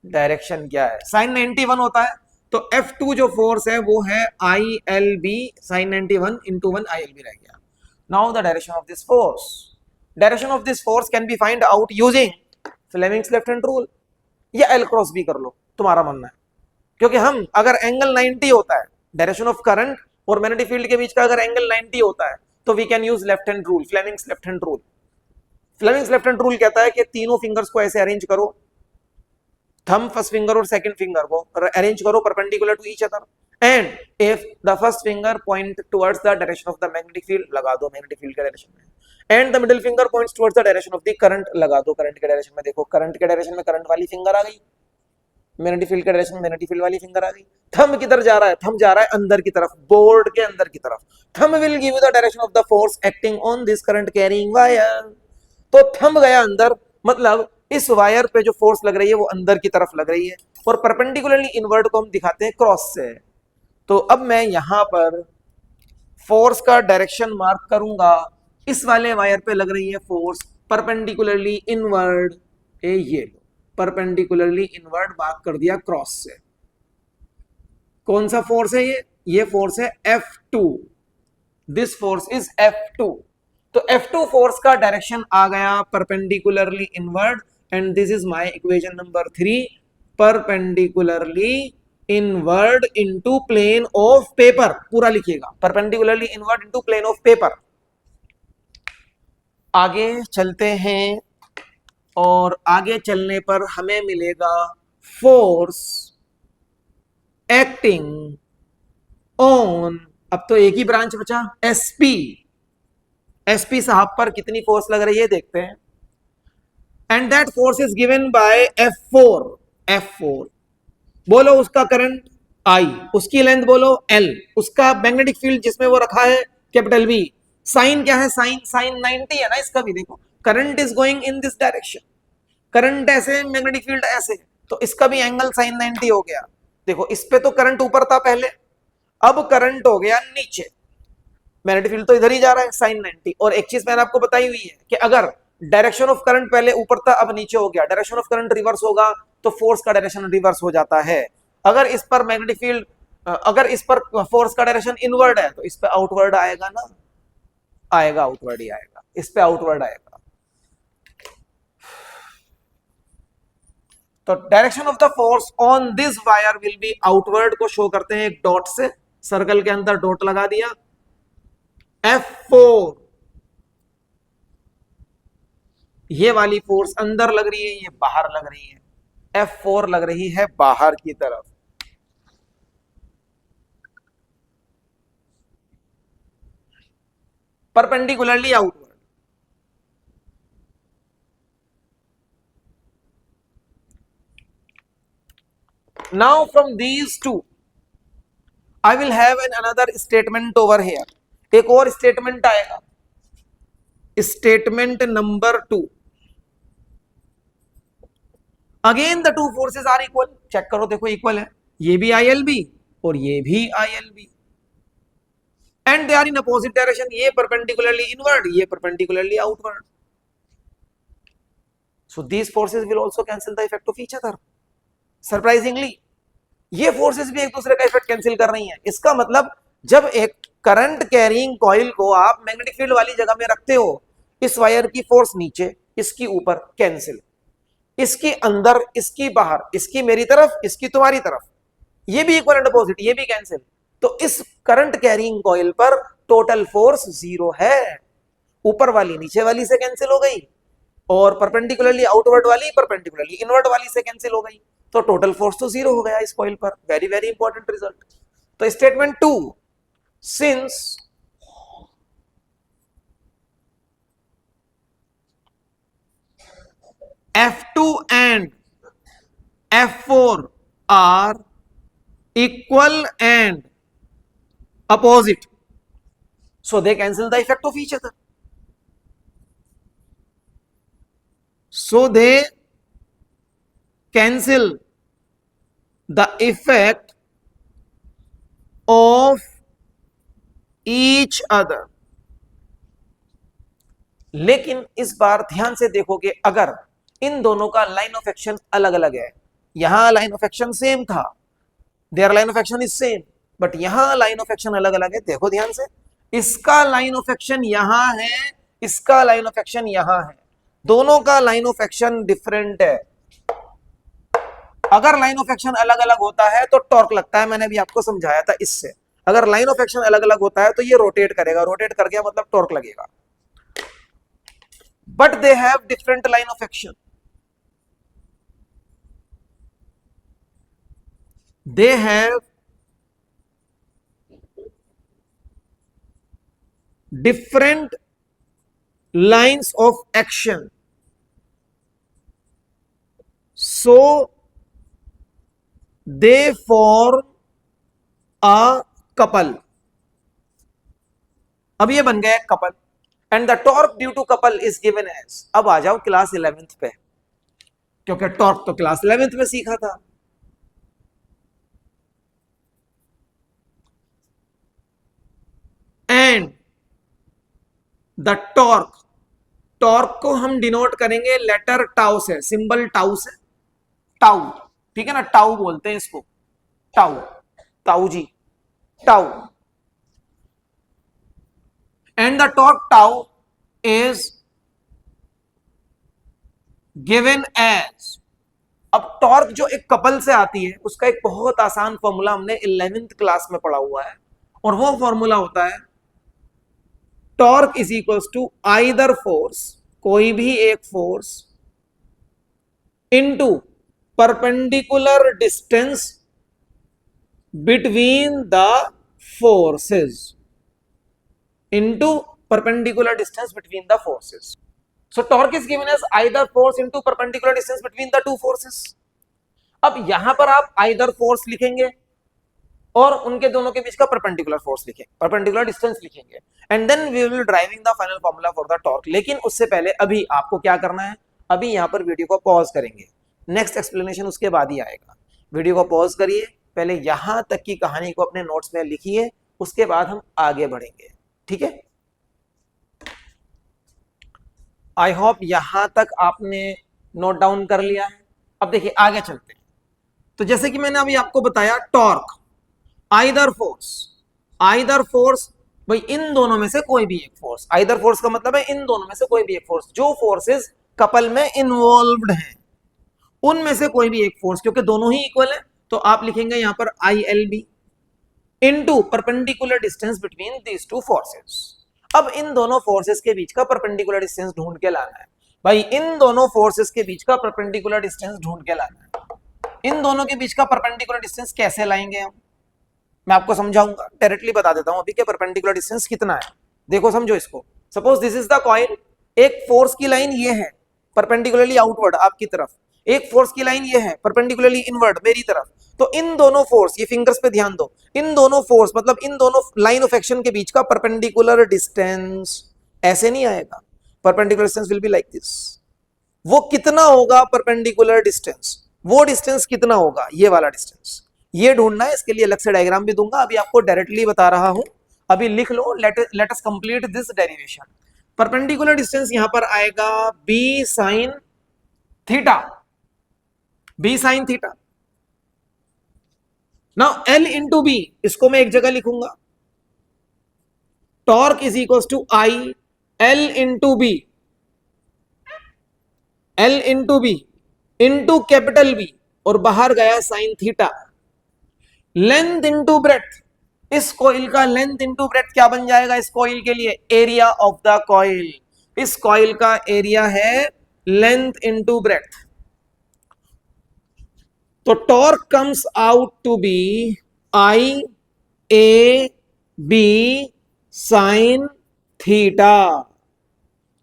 A: डायरेक्शन क्या है। साइन 91 होता है, तो F2 जो फोर्स है वो है ILB, sin 91 into 1 ILB रह गया। Now the direction of this force, direction of this force can be find out using Fleming's left hand rule, या L क्रॉस B कर लो, तुम्हारा मानना है। क्योंकि हम अगर एंगल 90 होता है, डायरेक्शन ऑफ करंट और मैग्नेटिक फील्ड के बीच का अगर एंगल 90 होता है तो we can use left hand rule, Fleming's left hand rule. Fleming's left hand rule कहता है कि तीनों फिंगर्स को ऐसे अरेंज करो, थंब फर्स्ट फिंगर और सेकंड फिंगर को अरेंज करो perpendicular to each other, and if the first finger point towards the direction of the magnetic field, लगा दो मैग्नेटिक फील्ड के डायरेक्शन में, and the middle finger points towards the direction of the current, लगा दो current के direction में। देखो current के डायरेक्शन में करंट वाली फिंगर आ गई, मैग्नेटिक फील्ड के डायरेक्शन में मैग्नेटिक फील्ड वाली फिंगर आ गई। थंब किधर जा रहा है, थंब जा रहा है अंदर की तरफ, बोर्ड के अंदर की तरफ। Thumb will give you the direction of the force acting on this current carrying wire. तो थंब गया अंदर, मतलब इस वायर पे जो फोर्स लग रही है वो अंदर की तरफ लग रही है, और परपेंडिकुलरली इनवर्ट को हम दिखाते हैं क्रॉस से। तो अब मैं यहां पर फोर्स का डायरेक्शन मार्क करूंगा, इस वाले वायर पे लग रही है फोर्स परपेंडिकुलरली इनवर्ड, ये लो परपेंडिकुलरली इनवर्ड मार्क कर दिया क्रॉस से। कौन सा फोर्स है ये फोर्स है F2, this force is F2। तो F2 फोर्स का डायरेक्शन आ गया perpendicularly inward, and this is my equation number 3, perpendicularly inward into plane of paper. पूरा लिखिएगा, perpendicularly inward into plane of paper. आगे चलते हैं, और आगे चलने पर हमें मिलेगा फोर्स एक्टिंग ऑन, अब तो एक ही ब्रांच बचा, SP साहब पर कितनी फोर्स लग रही है देखते हैं। And that force is given by F4। बोलो उसका करंट आई, उसकी लेंथ बोलो एल, उसका मैग्नेटिक फील्ड जिसमें वो रखा है कैपिटल बी, साइन क्या है, साइन साइन 90 है ना इसका भी, देखो current is going in this direction, current ऐसे, मैग्नेटिक फील्ड ऐसे, तो इसका भी एंगल साइन 90 हो गया। देखो इस पे तो करंट ऊपर था पहले, अब करंट हो गया नीचे, मैग्नेटिक फील्ड तो इधर ही जा रहा है साइन 90। और एक चीज मैंने आपको बताई हुई है कि अगर डायरेक्शन ऑफ करंट पहले ऊपर था अब नीचे हो गया, डायरेक्शन ऑफ करंट रिवर्स होगा तो फोर्स का डायरेक्शन रिवर्स हो जाता है। अगर इस पर मैग्नेटिक फील्ड, अगर इस पर फोर्स का डायरेक्शन इनवर्ड है तो इस पे आउटवर्ड आएगा ना, आएगा आउटवर्ड ही आएगा, इस पे आउटवर्ड आएगा। तो direction of the force on this wire will be outward को शो करते हैं एक डॉट से, सर्कल के अंदर डॉट लगा दिया, F4, ये वाली फोर्स अंदर लग रही है, ये बाहर लग रही है, F4 लग रही है बाहर की तरफ। Perpendicularly outward. Now from these two I will have another statement over here, एक और स्टेटमेंट आएगा, statement number 2। Again the two forces are equal, check करो देखो इक्वल है, ये भी ILB और ये भी ILB, and they are in opposite direction, ये परपेंडिकुलरली इनवर्ड, ये perpendicularly outward. So these forces will also cancel the effect of each other. Surprisingly ये फोर्सेस भी एक दूसरे का इफेक्ट कैंसिल कर रही हैं। इसका मतलब जब एक करंट कैरिंग कॉइल को आप मैग्नेटिक फील्ड वाली जगह में रखते हो, इस वायर की फोर्स नीचे, इसकी ऊपर, कैंसिल, इसकी अंदर, इसकी बाहर, इसकी मेरी तरफ, इसकी तुम्हारी तरफ, ये भी इक्वल एंड अपोजिट, ये भी कैंसिल। तो इस करंट कैरिंग कॉइल पर टोटल फोर्स 0 है, ऊपर वाली नीचे वाली से कैंसिल हो गई और परपेंडिकुलरली आउटवर्ड वाली परपेंडिकुलरली इनवर्ड वाली से कैंसिल हो गई, तो टोटल फोर्स तो 0 हो गया इस कॉइल पर। Very very important result. तो statement 2, since F2 and F4 are equal and opposite, so they cancel the effect of each other. So they cancel the effect of each other. लेकिन इस बार ध्यान से देखोगे, अगर इन दोनों का लाइन ऑफ एक्शन अलग अलग है, यहां लाइन ऑफ एक्शन सेम था, their line of action is same, but यहां लाइन ऑफ एक्शन अलग अलग है। देखो ध्यान से, इसका लाइन ऑफ एक्शन यहां है, इसका लाइन ऑफ एक्शन यहां है, दोनों का लाइन ऑफ एक्शन डिफरेंट है। अगर लाइन ऑफ एक्शन अलग अलग होता है तो टॉर्क लगता है, मैंने भी आपको समझाया था इससे। अगर लाइन ऑफ एक्शन अलग अलग होता है तो ये रोटेट करेगा, रोटेट कर गया मतलब टॉर्क लगेगा। But they have different line of action, they have different lines of action, so they form a couple। अब ये बन गया couple, and the torque due to couple is given as, अब आ जाओ क्लास 11th पे, क्योंकि टॉर्क तो क्लास 11th में सीखा था। एंड द टॉर्क, टॉर्क को हम डिनोट करेंगे लेटर टाउ से, सिंबल टाउ से, टाउ, ठीक है ना, टाउ बोलते हैं इसको, टाउ, टाउ जी, tau. And the torque tau is given as, अब टॉर्क जो एक कपल से आती है उसका एक बहुत आसान फॉर्मूला हमने 11th क्लास में पढ़ा हुआ है, और वो फॉर्मूला होता है torque is equals to either force, कोई भी एक force, into perpendicular distance between the forces, into perpendicular distance between the forces. So torque is given as either force into perpendicular distance between the two forces. अब यहां पर आप either force लिखेंगे, और उनके दोनों के बीच का परपेंडिकुलर फोर्स लिखेंगे, परपेंडिकुलर डिस्टेंस लिखेंगे, and then we will driving the final formula for the torque. लेकिन उससे पहले अभी आपको क्या करना है, अभी यहाँ पर वीडियो को पॉज करेंगे, नेक्स्ट एक्सप्लेनेशन उसके बाद ही आएगा। वीडियो को पॉज करिए, पहले यहां तक की कहानी को अपने नोट्स में लिखिए, उसके बाद हम आगे बढ़ेंगे, ठीक है। आई होप यहां तक आपने नोट डाउन कर लिया है। अब देखिए आगे चलते हैं। तो जैसे कि मैंने अभी आपको बताया, टॉर्क आइदर फोर्स, भाई इन दोनों में से कोई भी एक फोर्स, आइदर फोर्स का मतलब है इन दोनों में से कोई भी एक फोर्स, जो फोर्सेस कपल में इन्वॉल्व्ड हैं उनमें से कोई भी एक फोर्स, क्योंकि दोनों ही इक्वल है तो आप लिखेंगे यहां पर ILB into perpendicular distance between these two forces. अब इन दोनों फोर्सेस के बीच का परपेंडिकुलर डिस्टेंस ढूंढ के लाना है। भाई इन दोनों फोर्सेस के बीच का परपेंडिकुलर डिस्टेंस ढूंढ के लाना है। इन दोनों के बीच का परपेंडिकुलर डिस्टेंस कैसे लाएंगे हम, मैं आपको समझाऊंगा, डायरेक्टली बता देता हूं अभी के परपेंडिकुलर डिस्टेंस कितना है। देखो समझो इसको, suppose this is the coil, एक फोर्स की लाइन ये है परपेंडिकुलरली आउटवर्ड आपकी तरफ, एक फोर्स की लाइन ये है परपेंडिकुलरली इनवर्ड मेरी तरफ। तो इन दोनों फोर्स, ये फिंगर्स पे ध्यान दो, इन दोनों फोर्स मतलब इन दोनों लाइन ऑफ एक्शन के बीच का परपेंडिकुलर डिस्टेंस ऐसे नहीं आएगा, perpendicular distance will be like this. वो कितना होगा परपेंडिकुलर डिस्टेंस, वो डिस्टेंस कितना होगा, ये वाला डिस्टेंस, ये ढूंढना है। इसके लिए अलग से डायग्राम भी दूंगा, अभी आपको डायरेक्टली बता रहा हूं, अभी लिख लो, let us complete this derivation. Perpendicular distance यहां पर आएगा b sin theta, b sin theta. Now L into B, इसको मैं एक जगह लिखूंगा, torque is equal to I L into B, L into B into capital B, और बाहर गया sine theta. Length into breadth, इस कॉइल का लेंथ इंटू ब्रेथ क्या बन जाएगा इस कॉइल के लिए, एरिया ऑफ द कॉइल। इस कॉइल का एरिया है लेंथ इंटू ब्रेथ। तो torque comes out to be I A B sine theta.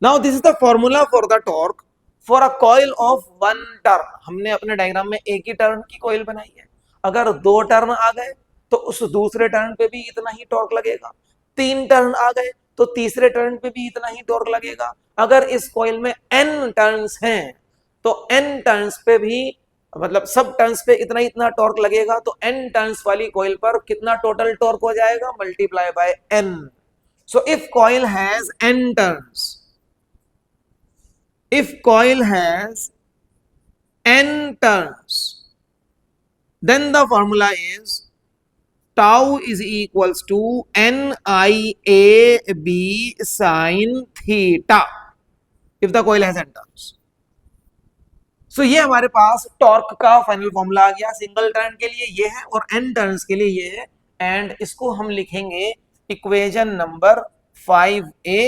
A: Now this is the formula for the torque for a coil of one turn. हमने अपने diagram में एक ही turn की coil बनाई है, अगर दो टर्न आ गए तो उस दूसरे टर्न पे भी इतना ही टॉर्क लगेगा, तीन टर्न आ गए तो तीसरे टर्न पे भी इतना ही टॉर्क लगेगा। अगर इस कॉइल में n टर्न्स हैं तो n टर्न्स पे भी, मतलब सब टर्न्स पे इतना इतना टॉर्क लगेगा, तो n टर्न्स वाली कॉइल पर कितना टोटल टॉर्क हो जाएगा, multiply by n। So if coil has n turns, if coil has n turns, then the formula is tau is equals to NIAB sin theta if the coil has n turns। So ये हमारे पास torque का final formula आ गया। Single turn के लिए ये है और n turns के लिए ये है, एंड इसको हम लिखेंगे equation number 5A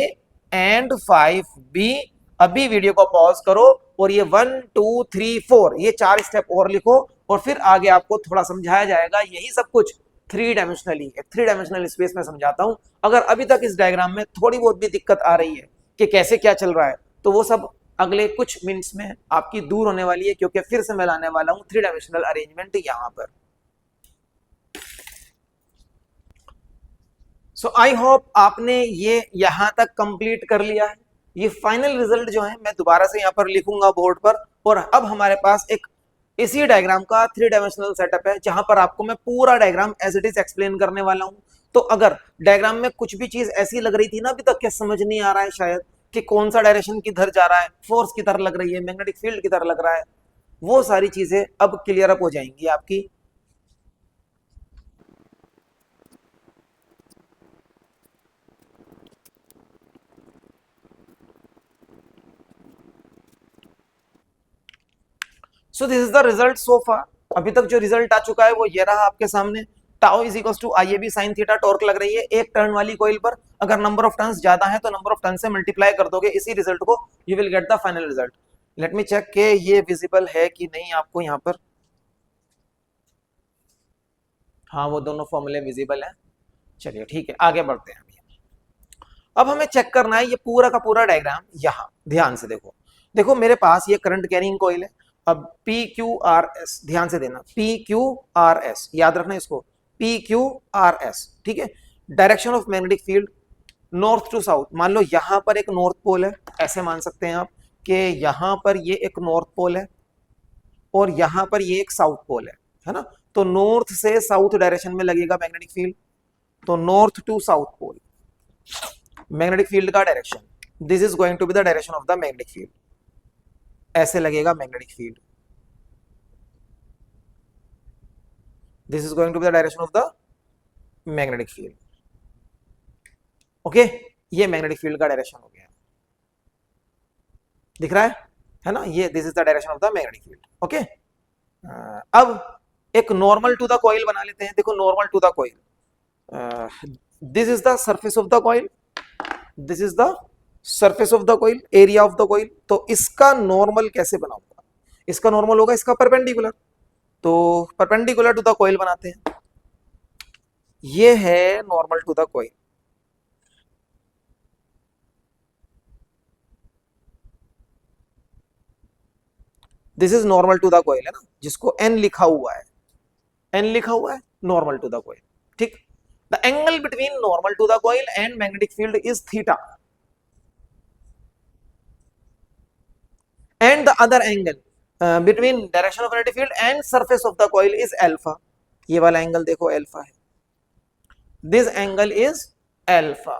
A: and 5B। अभी वीडियो को पॉज करो और ये 1 2 3 4 ये 4 स्टेप और लिखो, और फिर आगे आपको थोड़ा समझाया जाएगा। यही सब कुछ 3 डायमेंशनली है, 3 डायमेंशनल स्पेस में समझाता हूं। अगर अभी तक इस डायग्राम में थोड़ी बहुत भी दिक्कत आ रही है कि कैसे क्या चल रहा है, तो वो सब अगले कुछ मिनट्स में आपकी दूर होने वाली है, क्योंकि फिर से मैं लाने वाला हूं 3 डायमेंशनल अरेंजमेंट यहां पर। सो आई होप आपने ये यहां तक कंप्लीट कर लिया है। ये फाइनल रिजल्ट जो है मैं दोबारा से यहां पर लिखूंगा बोर्ड पर, और अब हमारे पास एक इसी डायग्राम का 3 डायमेंशनल सेटअप है, जहां पर आपको मैं पूरा diagram as it is explain करने वाला हूं। तो अगर डायग्राम में कुछ भी चीज ऐसी लग रही थी ना अभी तक क्या समझ नहीं आ रहा है शायद, कि कौन सा डायरेक्शन किधर जा रहा है, फोर्स की तरह लग रही है, मैग्नेटिक फील्ड की तरह लग रहा है, वो सारी चीजें अब क्लियर अप हो जाएंगी आपकी। So this is the result so far. अभी तक जो रिजल्ट आ चुका है वो ये रहा आपके सामने। Tau is equal to IAB sine theta torque लग रही है एक टर्न वाली कॉइल पर। अगर नंबर ऑफ टर्न्स ज्यादा है तो नंबर ऑफ टर्न से मल्टीप्लाई कर दोगे इसी रिजल्ट को, you will get the final result. Let me check के ये विजिबल है कि नहीं आपको यहाँ पर। हाँ वो दोनों फॉर्मूले विजिबल है। चलिए ठीक है, आगे बढ़ते हैं। अब हमें चेक करना है ये पूरा का पूरा डायग्राम। यहाँ ध्यान से देखो, देखो मेरे पास ये करंट कैरिंग कॉइल है। अब PQRS ध्यान से देना, PQRS याद रखना इसको, PQRS, ठीक है। Direction of magnetic field north to south, मान लो यहां पर एक नॉर्थ पोल है, ऐसे मान सकते हैं आप कि यहां पर ये एक नॉर्थ पोल है और यहां पर ये एक साउथ पोल है ना। तो नॉर्थ से साउथ डायरेक्शन में लगेगा मैग्नेटिक फील्ड, तो north to south pole magnetic field का direction, this is going to be the direction of the magnetic field, ऐसे लगेगा magnetic field, this is going to be the direction of the magnetic field. Okay, ये magnetic field का direction हो गया, दिख रहा है ना, ये this is the direction of the magnetic field. Okay, अब एक नॉर्मल टू द कॉइल बना लेते हैं। देखो normal to the coil, this is the surface of the coil, this is the surface of the coil, area of the coil. तो इसका normal कैसे बनाऊंगा, इसका नॉर्मल होगा इसका परपेंडिकुलर, तो परपेंडिकुलर टू द कॉइल बनाते हैं। ये है normal to the coil, this is normal to the coil है ना, जिसको एन लिखा हुआ है, एन लिखा हुआ है नॉर्मल टू द कॉइल, ठीक। The angle between normal to the coil and magnetic field is theta and the other angle between direction of magnetic field and surface of the coil is alpha. ये वाला angle देखो alpha है, this angle is alpha.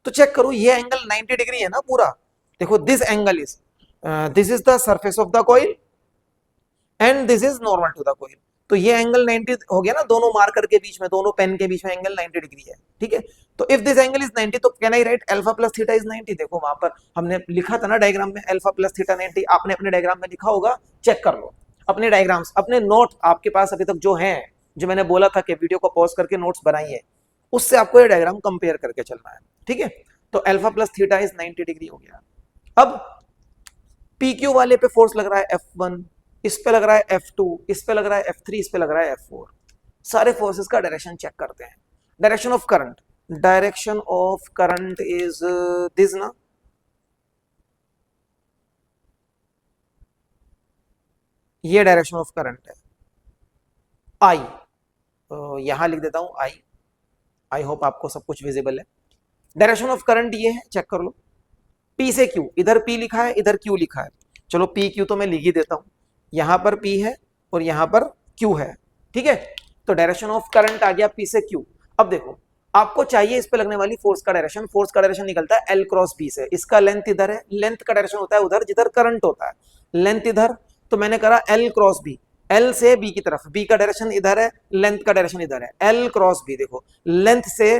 A: तो check करो ये angle 90 degree है ना पूरा, देखो this angle is this is the surface of the coil and this is normal to the coil. तो ये एंगल 90 हो गया ना, दोनों मार्कर के बीच में, दोनों पेन के बीच में एंगल 90 डिग्री है, ठीक है। तो इफ दिस एंगल इज 90 तो can I right alpha plus theta is 90। देखो वहां पर हमने लिखा था ना डायग्राम में अल्फा प्लस थीटा 90, आपने अपने डायग्राम में लिखा होगा, चेक कर लो अपने डायग्राम्स, अपने नोट आपके पास अभी तक जो हैं, जो मैंने बोला था कि वीडियो को पॉज करके नोट्स बनाइए, उससे आपको ये डायग्राम कंपेयर करके चलना है, ठीक है। तो alpha plus theta is 90 degree हो गया। अब PQ वाले पे फोर्स लग रहा है F1, इस पे लग रहा है F2, इस पे लग रहा है F3, इस पे लग रहा है F4। सारे फोर्सेस का डायरेक्शन चेक करते हैं। Direction of current, direction of current is this ना, ये डायरेक्शन ऑफ करंट है I, तो यहां लिख देता हूं आई होप आपको सब कुछ विजिबल है। डायरेक्शन ऑफ करंट ये है, चेक कर लो, P से Q, इधर P लिखा है इधर Q लिखा है, चलो PQ तो मैं लिख ही देता हूं, यहां पर P है और यहां पर Q है, ठीक है। तो डायरेक्शन ऑफ करंट आ गया P से Q। अब देखो आपको चाहिए इस पे लगने वाली फोर्स का डायरेक्शन, फोर्स का डायरेक्शन निकलता है L क्रॉस B से, इसका लेंथ इधर है, लेंथ का डायरेक्शन होता है उधर जिधर करंट होता है, लेंथ इधर, तो मैंने करा L क्रॉस B, L से B की तरफ, B का डायरेक्शन इधर है, लेंथ का डायरेक्शन इधर है, L क्रॉस B। देखो लेंथ से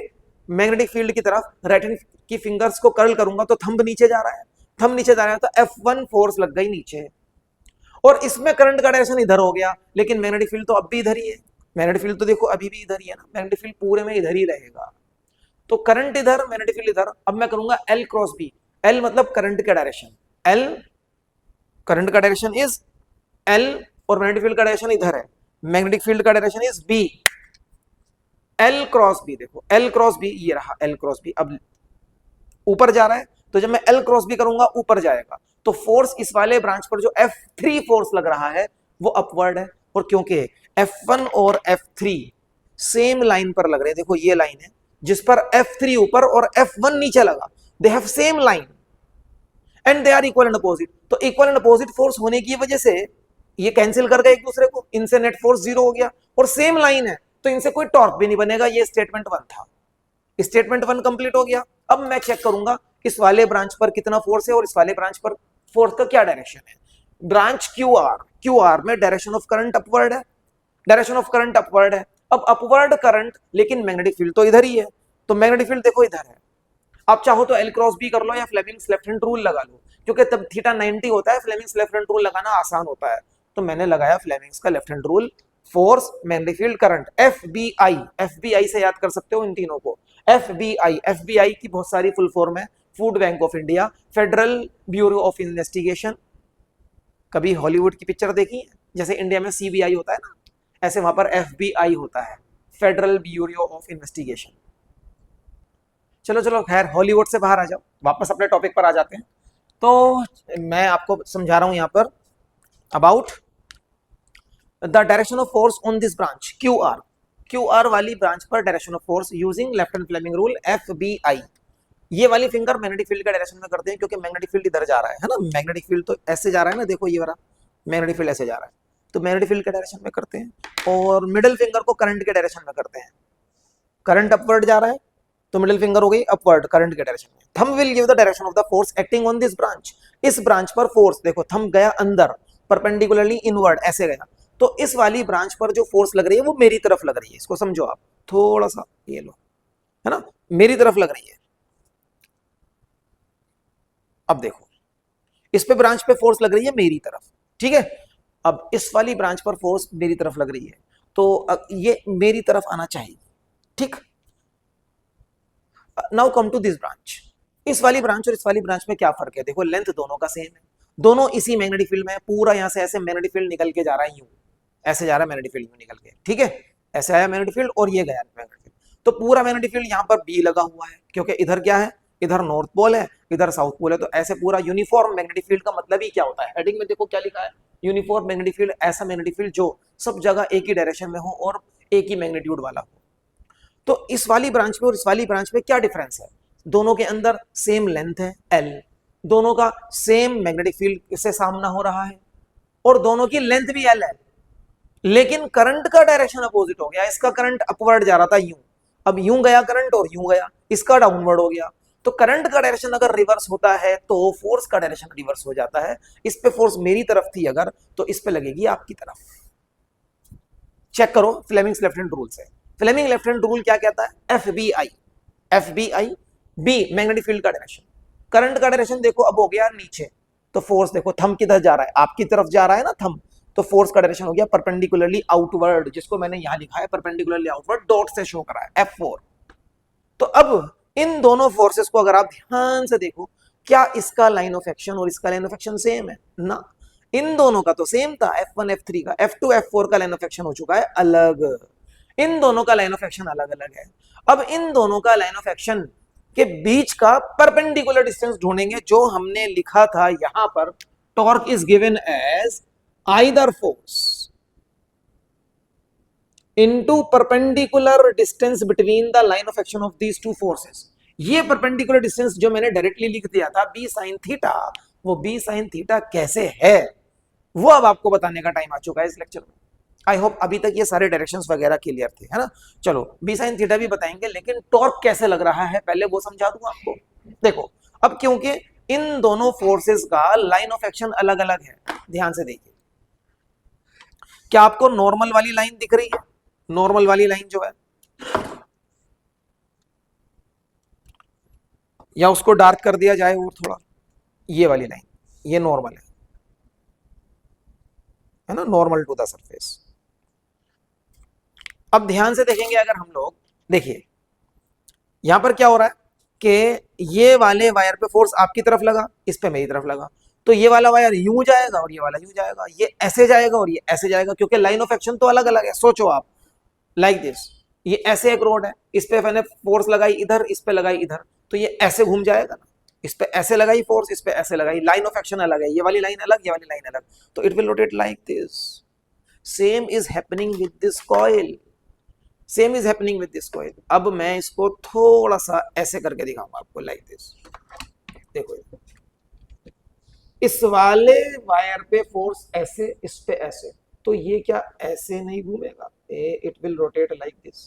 A: मैग्नेटिक फील्ड की तरफ राइट हैंड की फिंगर्स को कर्ल करूंगा तो थंब नीचे जा रहा है, थंब नीचे जा रहा है, तो F1 फोर्स लग गई नीचे, और इसमें करंट का डायरेक्शन इधर हो गया, लेकिन मैग्नेटिक फील्ड तो अब भी इधर ही है, मैग्नेटिक फील्ड तो देखो अभी भी इधर ही है ना, मैग्नेटिक फील्ड पूरे में इधर ही रहेगा। तो करंट इधर, मैग्नेटिक फील्ड इधर। अब मैं करूंगा L क्रॉस B, L मतलब करंट का डायरेक्शन, L करंट का डायरेक्शन इज L और मैग्नेटिक फील्ड का डायरेक्शन इधर है, मैग्नेटिक फील्ड का direction is B, L cross B। देखो L क्रॉस B ये रहा, L क्रॉस B अब ऊपर जा रहा है, तो जब मैं L क्रॉस B करूंगा ऊपर जाएगा, तो फोर्स इस वाले ब्रांच पर जो F3 फोर्स लग रहा है वो अपवर्ड है, और क्योंकि F1 और F3 सेम लाइन पर लग रहे हैं, देखो ये लाइन है जिस पर F3 ऊपर और F1 नीचे लगा, they have same line and they are equal and opposite. तो इक्वल एंड अपोजिट फोर्स होने की वजह से ये कैंसिल कर गए एक दूसरे को, इनसे नेट फोर्स जीरो हो गया, और सेम लाइन है तो इनसे कोई टॉर्क भी नहीं बनेगा। ये स्टेटमेंट 1 था, स्टेटमेंट 1 कंप्लीट हो गया। अब मैं चेक करूंगा इस वाले ब्रांच पर कितना फोर्स है और इस वाले ब्रांच पर फोर्स का क्या डायरेक्शन है। ब्रांच क्यू आर में डायरेक्शन ऑफ करंट अपवर्ड है, डायरेक्शन ऑफ करंट अपवर्ड है। अब अपवर्ड करंट, लेकिन मैग्नेटिक फील्ड तो इधर ही है, तो मैग्नेटिक फील्ड देखो इधर है। आप चाहो तो L क्रॉस B कर लो या फ्लेमिंग्स लेफ्ट हैंड रूल लगा लो, क्योंकि तब थीटा 90 होता है, फ्लेमिंग्स लेफ्ट हैंड रूल लगाना आसान होता है, तो मैंने लगाया फ्लेमिंग्स का left hand rule. Force, magnetic field, current, FBI से याद कर सकते हो इन तीनों को। FBI की बहुत सारी फुल फॉर्म है, food bank of India, federal bureau of investigation. कभी हॉलीवुड की पिक्चर देखी है, जैसे इंडिया में CBI होता है ना, ऐसे वहां पर FBI होता है, फेडरल ब्यूरो ऑफ इन्वेस्टिगेशन। चलो चलो खैर हॉलीवुड से बाहर आ जाओ, वापस अपने टॉपिक पर आ जाते हैं। तो मैं आपको समझा रहा हूं यहां पर about the direction of force on this branch Q R वाली ब्रांच पर direction of force using left hand Fleming rule FBI। ये वाली फिंगर मैग्नेटिक फील्ड का डायरेक्शन में करते हैं, क्योंकि मैग्नेटिक फील्ड इधर जा रहा है ना, मैग्नेटिक फील्ड तो ऐसे जा रहा है ना, देखो ये वाला मैग्नेटिक फील्ड ऐसे जा रहा है, तो मैग्नेटिक फील्ड के डायरेक्शन में करते हैं। और मिडिल फिंगर को करंट के डायरेक्शन में करते हैं, करंट अपवर्ड जा रहा है तो मिडिल फिंगर हो गई अपवर्ड करंट के डायरेक्शन में। Thumb will give the direction of the force acting on this branch. इस ब्रांच पर फोर्स देखो, थंब गया अंदर परपेंडिकुलरली इनवर्ड ऐसे गया, तो इस वाली ब्रांच पर जो फोर्स लग रही है वो मेरी तरफ लग रही है, इसको समझो आप थोड़ा सा, ये लो है ना, मेरी तरफ लग रही है। अब देखो इस पे ब्रांच पे फोर्स लग रही है मेरी तरफ, ठीक है। अब इस वाली ब्रांच पर फोर्स मेरी तरफ लग रही है, तो ये मेरी तरफ आना चाहिए, ठीक। Now come to this branch. इस वाली ब्रांच और इस वाली ब्रांच में क्या फर्क है, देखो लेंथ दोनों का सेम है, दोनों इसी मैग्नेटिक फील्ड में है, पूरा यहां से ऐसे मैग्नेटिक फील्ड निकल के जा रहा है, यूं ऐसे जा रहा है मैग्नेटिक फील्ड में निकल के, ठीक है, ऐसे आया मैग्नेटिक फील्ड और ये गया मैग्नेटिक फील्ड, तो पूरा मैग्नेटिक फील्ड यहाँ पर बी लगा हुआ है, क्योंकि इधर क्या है, इधर नॉर्थ पोल है, इधर साउथ पोल है, तो ऐसे पूरा यूनिफॉर्म मैग्नेटिक फील्ड का मतलब ही क्या होता है, हेडिंग में देखो क्या लिखा है, यूनिफॉर्म मैग्नेटिक फील्ड, ऐसा मैग्नेटिक फील्ड जो सब जगह एक ही डायरेक्शन में हो और एक ही मैग्नीट्यूड वाला हो। तो इस वाली ब्रांच में और इस वाली ब्रांच में क्या डिफरेंस है, दोनों के अंदर सेम लेंथ है L, दोनों का सेम मैग्नेटिक फील्ड से सामना हो रहा है और दोनों की लेंथ भी L है, लेकिन करंट का डायरेक्शन अपोजिट हो गया, इसका करंट अपवर्ड जा रहा था यूं, अब यूं गया करंट और यूं गया, इसका डाउनवर्ड हो गया, तो करंट का डायरेक्शन अगर रिवर्स होता है तो फोर्स का डायरेक्शन रिवर्स हो जाता है। इस पे फोर्स मेरी तरफ थी अगर, तो इस पे लगेगी आपकी तरफ। चेक करो फ्लेमिंग्स लेफ्ट हैंड रूल से, फ्लेमिंग लेफ्ट हैंड रूल क्या कहता है, FBI बी मैग्नेटिक फील्ड का डायरेक्शन, करंट का डायरेक्शन देखो अब हो गया नीचे, तो फोर्स देखो थंब किधर जा रहा है, आपकी तरफ जा रहा है ना थंब, तो फोर्स का डायरेक्शन हो गया परपेंडिकुलरली आउटवर्ड, जिसको मैंने यहां लिखा है परपेंडिकुलरली आउटवर्ड, डॉट से शो करा है F4। तो अब इन दोनों फोर्सेस को अगर आप ध्यान से देखो, क्या इसका लाइन ऑफ एक्शन और इसका लाइन ऑफ एक्शन सेम है ना, इन दोनों का तो सेम था, F1 F3 का, F2 F4 का लाइन ऑफ एक्शन हो चुका है अलग, इन दोनों का लाइन ऑफ एक्शन अलग अलग है। अब इन दोनों का लाइन ऑफ एक्शन के बीच का परपेंडिकुलर डिस्टेंस ढूंढेंगे, जो हमने लिखा था यहां पर, torque is given as either force into perpendicular distance between the line of action of these two forces। ये परपेंडिकुलर डिस्टेंस जो मैंने डायरेक्टली लिख दिया था b sin थीटा, वो b sin थीटा कैसे है वो अब आपको बताने का टाइम आ चुका है इस लेक्चर में। आई होप अभी तक ये सारे डायरेक्शंस वगैरह क्लियर थे, है ना। चलो b sin थीटा भी बताएंगे, लेकिन टॉर्क कैसे लग रहा है पहले वो समझा दूंगा आपको। देखो अब क्योंकि इन दोनों फोर्सेस का लाइन ऑफ एक्शन अलग अलग है, ध्यान से देखिए, क्या आपको नॉर्मल वाली लाइन दिख रही है, नॉर्मल वाली लाइन जो है, या उसको डार्क कर दिया जाए और थोड़ा, ये वाली लाइन, ये नॉर्मल है ना, नॉर्मल टू द सरफेस। अब ध्यान से देखेंगे अगर हम लोग, देखिए यहां पर क्या हो रहा है कि ये वाले वायर पे फोर्स आपकी तरफ लगा, इस पे मेरी तरफ लगा, तो ये वाला वायर यूं जाएगा और ये वाला यूं जाएगा, ये ऐसे जाएगा और ये ऐसे जाएगा, क्योंकि लाइन ऑफ एक्शन तो अलग अलग है। सोचो आप लाइक दिस, ये ऐसे एक रोड है, इस पे मैंने फोर्स लगाई इधर, इस पे लगाई इधर, तो ये ऐसे घूम जाएगा ना, इस पे ऐसे लगाई फोर्स, इस पे ऐसे लगाई, लाइन ऑफ एक्शन अलग है, ये वाली लाइन अलग, ये वाली लाइन अलग, तो it will rotate like this. Same is happening with this coil, same is happening with this coil. अब मैं इसको थोड़ा सा ऐसे करके दिखाऊंगा आपको, लाइक दिस। देखो इस वाले वायर पे फोर्स ऐसे, इस पे ऐसे, तो ये क्या ऐसे नहीं घूमेगा, it will rotate like this,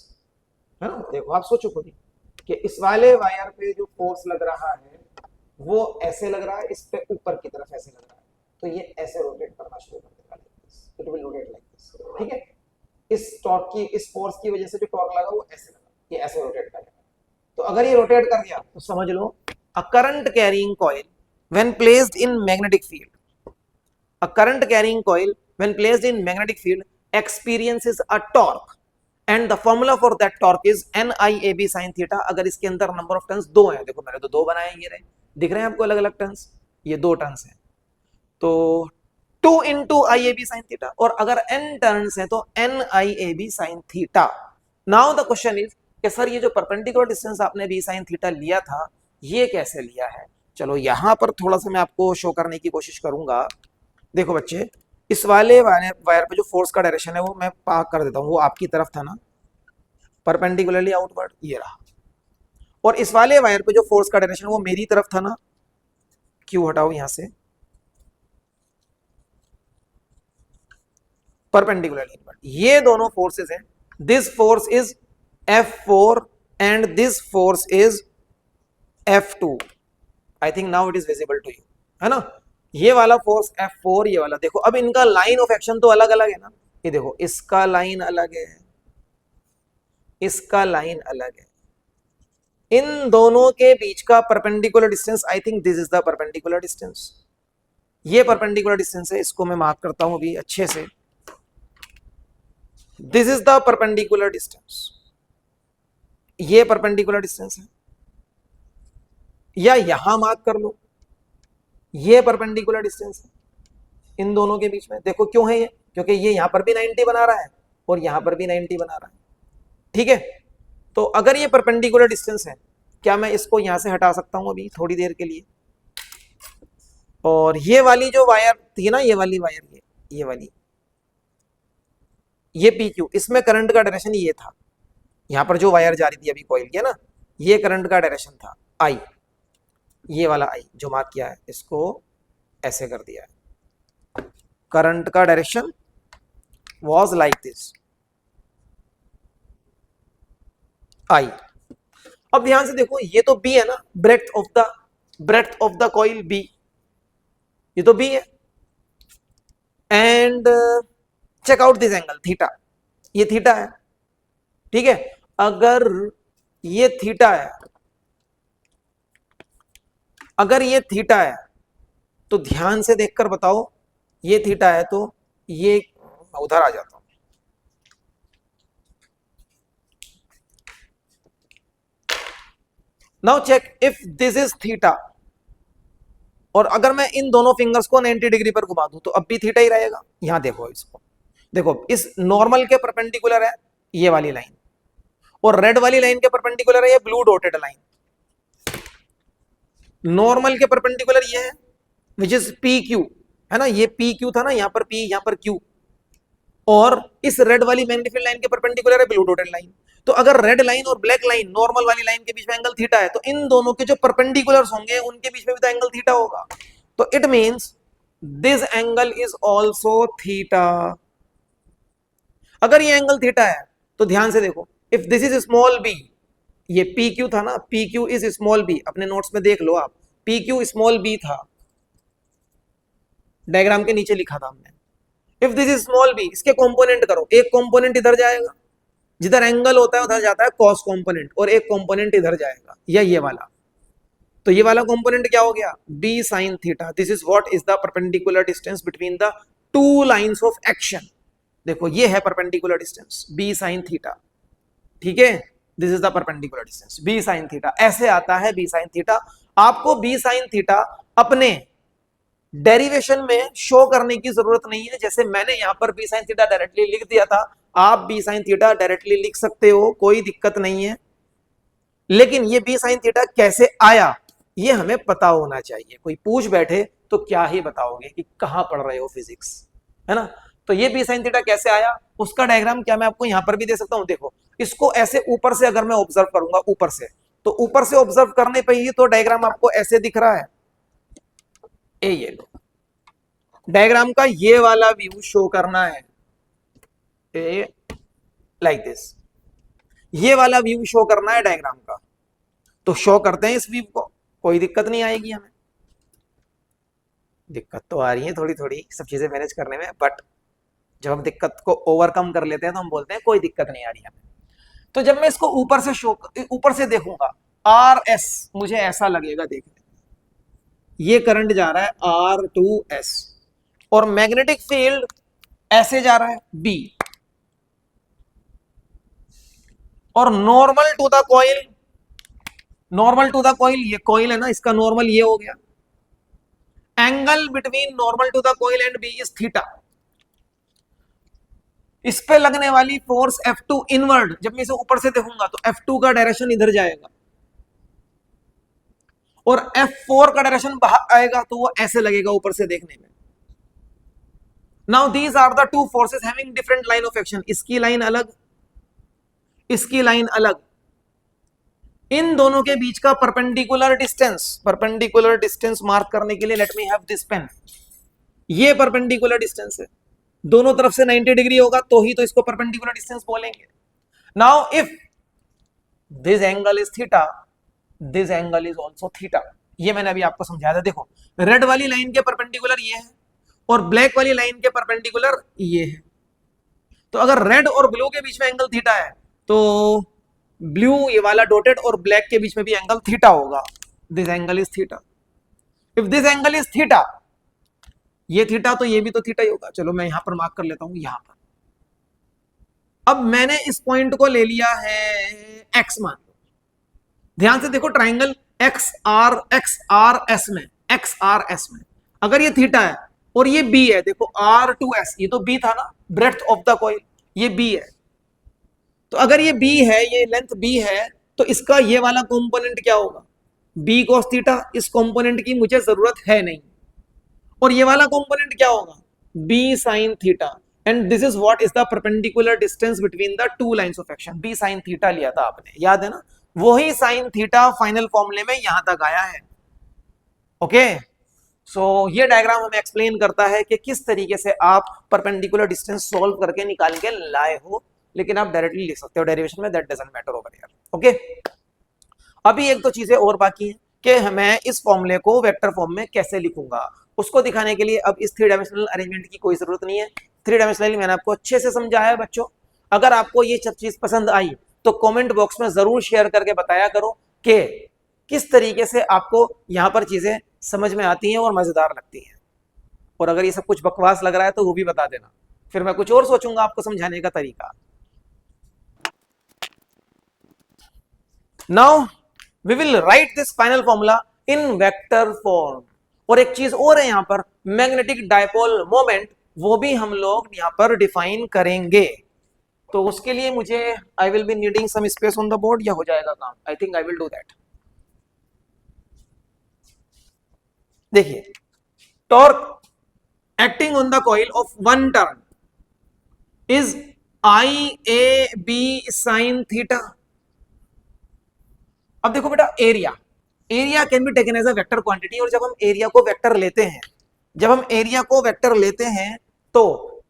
A: है ना। देखो आप सोचो खुद ही कि इस वाले वायर पे जो फोर्स लग रहा है वो ऐसे लग रहा है, इस पे ऊपर की तरफ ऐसे लग रहा है, तो ये ऐसे रोटेट करना शुरू कर देगा, it will rotate like this, ठीक है। इस टॉर्क की, इस फोर्स की वजह से जो टॉर्क लगा वो ऐसे लगा, ये ऐसे रोटेट करेगा। तो अगर ये रोटेट कर दिया तो समझ लो a current carrying coil when placed in magnetic field, a current carrying coil when placed in magnetic field experiences a torque and the formula for that torque is NIAB sin theta। अगर इसके अंदर number of turns दो हैं, देखो मैंने तो दो बनाए, ये रहे, दिख रहे हैं आपको अलग अलग टर्न्स, ये दो टर्न्स हैं, तो 2 into IAB sin theta, और अगर n टर्न्स हैं तो NIAB sin theta। Now the question is कि सर ये जो परपेंडिकुलर डिस्टेंस आपने b sin theta लिया था ये कैसे लिया है। चलो यहां पर थोड़ा सा मैं आपको शो करने की कोशिश करूंगा। देखो बच्चे, इस वाले वायर पे जो फोर्स का डायरेक्शन है वो मैं पार्क कर देता हूं, वो आपकी तरफ था ना, परपेंडिकुलरली आउटवर्ड, ये रहा। और इस वाले वायर पे जो फोर्स का डायरेक्शन वो मेरी तरफ था ना, क्यू हटाओ यहां से, परपेंडिकुलरली इनवर्ड। ये दोनों फोर्सेस हैं, this force is F4 and this force is F2। I think now it is visible to you, है ना। ये वाला फोर्स F4, ये वाला देखो। अब इनका लाइन ऑफ एक्शन तो अलग अलग है ना, ये देखो इसका लाइन अलग है, इसका लाइन अलग है। इन दोनों के बीच का perpendicular distance, I think this is the perpendicular distance. ये परपेंडिकुलर डिस्टेंस है, इसको मैं मार्क करता हूं अभी अच्छे से। This is the perpendicular distance, ये परपेंडिकुलर डिस्टेंस है, या यहां मार्क कर लो, ये परपेंडिकुलर डिस्टेंस है इन दोनों के बीच में। देखो क्यों है ये, क्योंकि ये यहां पर भी 90 बना रहा है और यहां पर भी 90 बना रहा है, ठीक है। तो अगर ये परपेंडिकुलर डिस्टेंस है, क्या मैं इसको यहां से हटा सकता हूं अभी थोड़ी देर के लिए। और ये वाली जो वायर थी ना, ये वाली वायर, ये वाली, ये PQ, इसमें करंट का डायरेक्शन ये था, यहां पर जो वायर जा रही थी अभी कॉइल की, है ना, ये करंट का डायरेक्शन था I, ये वाला I जो मार्क किया है, इसको ऐसे कर दिया है। करंट का direction was like this, I। अब ध्यान से देखो, ये तो B है ना, breadth of the coil B, ये तो B है। And check out this angle theta, ये थीटा है, ठीक है। अगर ये थीटा है, अगर ये थीटा है तो ध्यान से देखकर बताओ, ये थीटा है तो ये, उधर आ जाता हूं, now check if this is theta, और अगर मैं इन दोनों फिंगर्स को 90 डिग्री पर घुमा दूं तो अब भी थीटा ही रहेगा। यहां देखो, इसको देखो, इस नॉर्मल के परपेंडिकुलर है ये वाली लाइन, और रेड वाली लाइन के परपेंडिकुलर है ये ब्लू डॉटेड लाइन। नॉर्मल के परपेंडिकुलर ये है विच इज PQ, है ना, ये PQ था ना, यहां पर P, यहां पर Q, और इस रेड वाली मैग्नीफाइड लाइन के परपेंडिकुलर है ब्लू डॉटेड लाइन। तो अगर रेड लाइन और ब्लैक लाइन, नॉर्मल वाली लाइन के बीच में एंगल थीटा है, तो इन दोनों के जो परपेंडिकुलर्स होंगे उनके बीच में भी तो एंगल थीटा होगा। तो it means this angle is also theta. अगर ये एंगल थीटा है तो ध्यान से देखो, if this is small b, ये PQ था ना, PQ इज स्मॉल b, अपने नोट्स में देख लो आप, PQ स्मॉल b था, डायग्राम के नीचे लिखा था हमने। If this is small b, इसके कंपोनेंट करो, एक कंपोनेंट इधर जाएगा, जिधर एंगल होता है उधर जाता है कॉस कंपोनेंट, और एक कंपोनेंट इधर जाएगा, या ये वाला। तो ये वाला कंपोनेंट क्या हो गया, b sin theta. This is what is the perpendicular distance between the two lines of action. देखो ये है perpendicular distance b sin theta, ठीक है। This is the perpendicular distance b sin theta, ऐसे आता है b sin थीटा। आपको b sin theta अपने डेरिवेशन में शो करने की जरूरत नहीं है, जैसे मैंने यहां पर b sin थीटा डायरेक्टली लिख दिया था, आप b sin थीटा डायरेक्टली लिख सकते हो, कोई दिक्कत नहीं है। लेकिन ये b sin थीटा कैसे आया ये हमें पता होना चाहिए। कोई पूछ बैठे तो क्या ही बताओगे कि कहां पढ़ रहे हो फिजिक्स, है ना। तो ये b sin थीटा कैसे आया, उसका डायग्राम क्या मैं आपको यहां पर भी दे सकता हूं। देखो इसको ऐसे ऊपर से अगर मैं ऑब्जर्व करूंगा, ऊपर से, तो ऊपर से ऑब्जर्व करने पे ही तो डायग्राम आपको ऐसे दिख रहा है। ये लो, डायग्राम का ये वाला व्यू शो करना है, लाइक दिस, ये वाला व्यू शो करना है डायग्राम का। तो शो करते हैं इस व्यू को, कोई दिक्कत नहीं आएगी हमें। दिक्कत तो आ रही है थोड़ी थोड़ी सब चीजें मैनेज करने में, बट जब हम दिक्कत को ओवरकम कर लेते हैं तो हम बोलते हैं कोई दिक्कत नहीं आ रही हमें। तो जब मैं इसको ऊपर से देखूंगा, RS मुझे ऐसा लगेगा, देखने ये करंट जा रहा है R2S, और मैग्नेटिक फील्ड ऐसे जा रहा है B, और normal to the coil, normal to the coil, ये कॉइल है ना, इसका नॉर्मल ये हो गया। Angle between normal to the coil and B is theta. इस पे लगने वाली फोर्स F2 इनवर्ड, जब मैं इसे ऊपर से देखूंगा तो F2 का डायरेक्शन इधर जाएगा, और F4 का डायरेक्शन बाहर आएगा, तो वो ऐसे लगेगा ऊपर से देखने में। Now these are the two forces having different line of action, इसकी लाइन अलग, इसकी लाइन अलग, इन दोनों के बीच का परपेंडिकुलर डिस्टेंस मार्क करने के लिए let me have this pen, ये परपेंडिकुलर डिस्टेंस है, दोनों तरफ से 90 डिग्री होगा तो ही तो इसको परपेंडिकुलर डिस्टेंस बोलेंगे। Now if this angle is theta, this angle is also theta, ये मैंने अभी आपको समझाया था। देखो रेड वाली लाइन के परपेंडिकुलर ये है और ब्लैक वाली लाइन के परपेंडिकुलर ये है, तो अगर रेड और ब्लू के बीच में एंगल थीटा है तो ब्लू ये वाला डॉटेड और ब्लैक के बीच में भी एंगल थीटा होगा, this angle is theta. If this angle is theta, ये थीटा तो ये भी तो थीटा ही होगा। चलो मैं यहां पर मार्क कर लेता हूं, यहां पर अब मैंने इस पॉइंट को ले लिया है एक्स मान लो, ध्यान से देखो ट्राइंगल एक्स आर एस में, एक्स आर एस में अगर ये थीटा है और ये बी है, देखो आर टू एस, ये तो बी था ना, ब्रेड्थ ऑफ द कॉइल, ये बी है, तो अगर ये बी है, ये लेंथ बी है, तो इसका ये वाला कंपोनेंट क्या होगा, बी cos थीटा। इस कंपोनेंट की मुझे जरूरत है नहीं, और ये वाला कंपोनेंट क्या होगा, B sin theta, and this is what is the perpendicular distance between the two lines of action. B sin theta लिया था आपने, याद है ना, वही sin थीटा फाइनल फॉर्मूले में यहां तक आया है। ओके सो ये डायग्राम हमें एक्सप्लेन करता है कि किस तरीके से आप परपेंडिकुलर डिस्टेंस सॉल्व करके निकाल के लाए हो, लेकिन आप डायरेक्टली लिख सकते हो डेरिवेशन में, that doesn't matter over here. Okay अभी एक दो चीजें और बाकी हैं कि मैं इस फॉर्मूले को वेक्टर फॉर्म में कैसे लिखूंगा, उसको दिखाने के लिए अब इस 3 डायमेंशनल अरेंजमेंट की कोई जरूरत नहीं है। 3 डायमेंशनली मैंने आपको अच्छे से समझाया है बच्चों। अगर आपको ये सब चीज पसंद आई तो कमेंट बॉक्स में जरूर शेयर करके बताया करो कि किस तरीके से आपको यहाँ पर चीजें समझ में आती हैं और मजेदार लगती हैं, और अगर ये सब कुछ बकवास लग रहा है तो वो भी बता देना, फिर मैं कुछ और सोचूंगा आपको समझाने का तरीका। Now we will write this final formula in vector form. और एक चीज और है यहाँ पर, मैग्नेटिक डायपोल मोमेंट, वो भी हम लोग यहाँ पर डिफाइन करेंगे। तो उसके लिए मुझे I will be needing some space on the board, या हो जाएगा काम, I think I will do that. देखिए torque acting on the coil of one turn is I A B sine theta. अब देखो बेटा area, area can be taken as a vector quantity, और जब हम एरिया को वेक्टर लेते हैं, जब हम एरिया को वेक्टर लेते हैं तो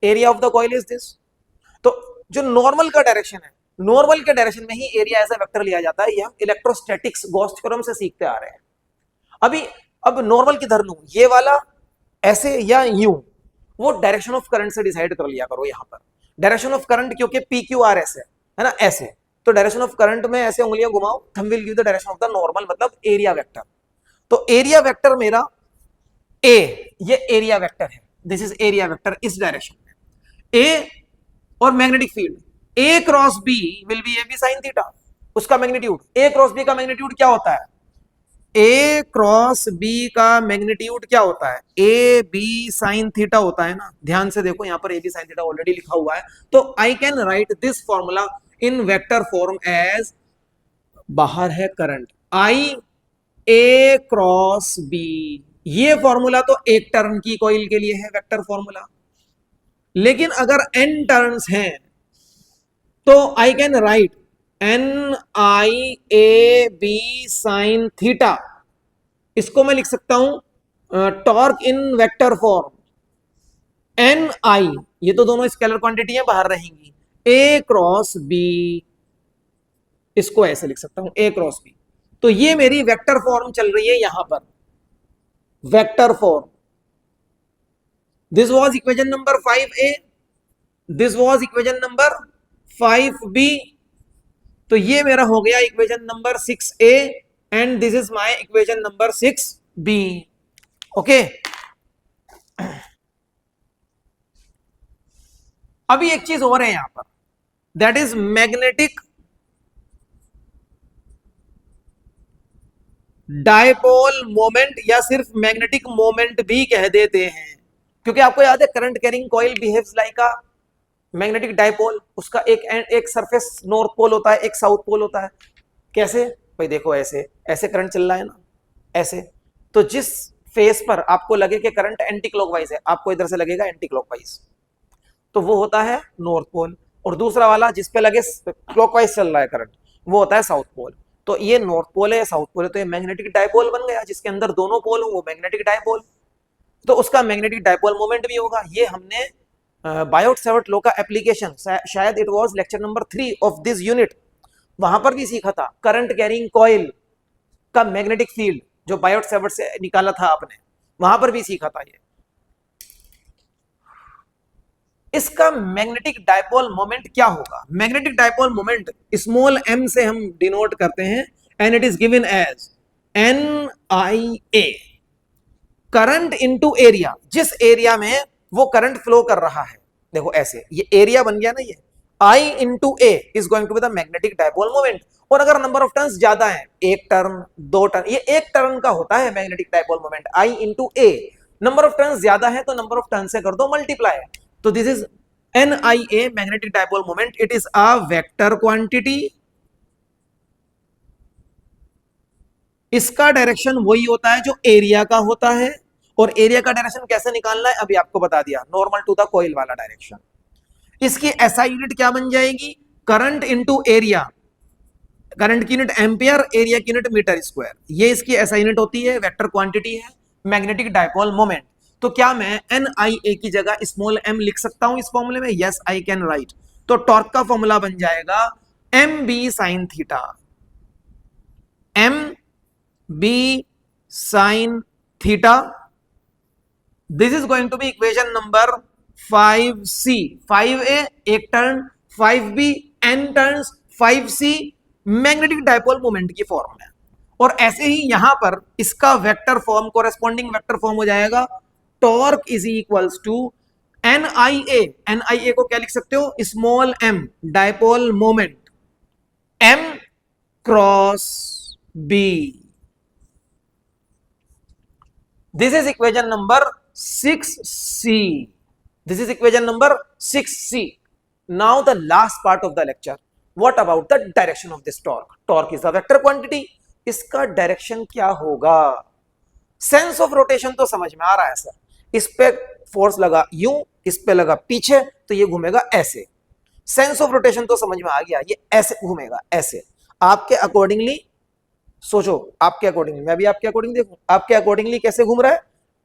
A: area of the coil is this. तो जो नॉर्मल का डायरेक्शन है, नॉर्मल के डायरेक्शन में ही एरिया एज अ वेक्टर लिया जाता है, ये हम इलेक्ट्रोस्टैटिक्स गॉस थ्योरम से सीखते आ रहे हैं। अभी अब नॉर्मल किधर लूं, ये वाला ऐसे या यूं, वो डायरेक्शन ऑफ करंट से डिसाइड कर लिया करो। यहां पर डायरेक्शन ऑफ करंट क्योंकि पी क्यू आर ऐसे है ना, ऐसे, तो डायरेक्शन ऑफ करंट में ऐसे उंगलियां घुमाओ, thumb will give the direction of the normal, मतलब एरिया वेक्टर। तो एरिया वेक्टर मेरा ए, ये एरिया वेक्टर है, दिस इज एरिया वेक्टर इस डायरेक्शन में ए, और magnetic field A cross B will be A B sine theta. उसका magnitude, A cross B का मैग्नीट्यूड क्या होता है, ए क्रॉस बी का मैग्नीट्यूड क्या होता है, ए बी साइन थीटा होता है ना। ध्यान से देखो यहाँ पर A B sine theta already लिखा हुआ है, तो I can write this formula in vector form as, बाहर है current, I A cross B. ये फॉर्मूला तो एक टर्न की कॉइल के लिए है वेक्टर फॉर्मूला, लेकिन अगर n टर्न्स हैं तो I can write N I A B sine theta. इसको मैं लिख सकता हूं torque in vector form, N I, ये तो दोनों स्केलर क्वांटिटी है, बाहर रहेंगी, ए क्रॉस बी, इसको ऐसे लिख सकता हूं ए क्रॉस बी। तो ये मेरी वेक्टर फॉर्म चल रही है यहां पर, vector form. This was equation number 5a, this was equation number 5b, तो ये मेरा हो गया equation number 6a, and this is my equation number 6b। Okay अभी एक चीज और है यहां पर, that is magnetic dipole moment, या सिर्फ मैग्नेटिक मोमेंट भी कह देते हैं, क्योंकि आपको याद है current carrying coil behaves like a magnetic dipole. उसका एक सरफेस नॉर्थ पोल होता है, एक साउथ पोल होता है। कैसे भाई, देखो ऐसे ऐसे करंट चल रहा है ना, ऐसे, तो जिस फेस पर आपको लगे कि करंट एंटी क्लॉकवाइज है, आपको इधर से लगेगा एंटी क्लॉकवाइज, तो वो होता है नॉर्थ पोल। और दूसरा वाला जिस पे लगे क्लॉकवाइज चल रहा है करंट, वो होता है साउथ पोल। तो ये नॉर्थ पोल है, साउथ पोल है, तो ये मैग्नेटिक डायपोल बन गया, जिसके अंदर दोनों पोल हो वो मैग्नेटिक डायपोल, तो उसका मैग्नेटिक डायपोल मोमेंट भी होगा। ये हमने बायोट सेवर्ट लॉ का एप्लीकेशन, शायद it was lecture number 3 of this unit, वहां पर भी सीखा था। करंट कैरिंग कॉइल का मैग्नेटिक फील्ड जो बायोट सेवर्ट से निकाला था आपने, वहां पर भी सीखा था ये। इसका मैग्नेटिक डायपोल मोमेंट क्या होगा? Magnetic dipole moment small m से हम डिनोट करते हैं, and it is given as NIA, current into area, जिस एरिया में वो करंट फ्लो कर रहा है। देखो ऐसे ये एरिया बन गया ना, ये I into A is going to be the magnetic dipole moment. और अगर नंबर ऑफ टर्न्स ज्यादा है, एक टर्न, दो टर्न, ये एक टर्न का होता है magnetic dipole moment, I into A. Number of turns ज्यादा है तो नंबर ऑफ टर्न से कर दो मल्टीप्लाई। तो this is NIA magnetic dipole moment, it is a vector quantity. इसका डायरेक्शन वही होता है जो एरिया का होता है, और एरिया का डायरेक्शन कैसे निकालना है अभी आपको बता दिया, नॉर्मल टू द कॉइल वाला डायरेक्शन। इसकी एसआई यूनिट क्या बन जाएगी? करंट इनटू एरिया, करंट की यूनिट एम्पियर, एरिया की यूनिट मीटर स्क्वायर, ये इसकी एसआई यूनिट होती है, वेक्टर क्वांटिटी है मैग्नेटिक डायपोल मोमेंट। तो क्या मैं NIA की जगह स्मॉल m लिख सकता हूं इस फॉर्मूले में? Yes I can write. तो टॉर्क का फॉर्मूला बन जाएगा MB sin theta, MB sin theta, this is going to be equation number 5C। 5A एक turn, 5B n turns, 5C magnetic dipole moment की फॉर्म है। और ऐसे ही यहां पर इसका vector form, corresponding vector form हो जाएगा torque is equals to NIA। NIA को क्या लिख सकते हो? Small m dipole moment M cross B। This is equation number 6C। This is equation number 6C। Now the last part of the lecture, what about the direction of this torque? Torque is the vector quantity, इसका direction क्या होगा? Sense of rotation तो समझ में आ रहा है sir, इस पे फोर्स लगा यूं, इस पे लगा पीछे, तो ये घूमेगा ऐसे। सेंस ऑफ रोटेशन तो समझ में आ गया, ये ऐसे घूमेगा, ऐसे। आपके अकॉर्डिंगली सोचो, आपके अकॉर्डिंगली, मैं भी आपके अकॉर्डिंग देखूं, आपके अकॉर्डिंगली कैसे घूम रहा है?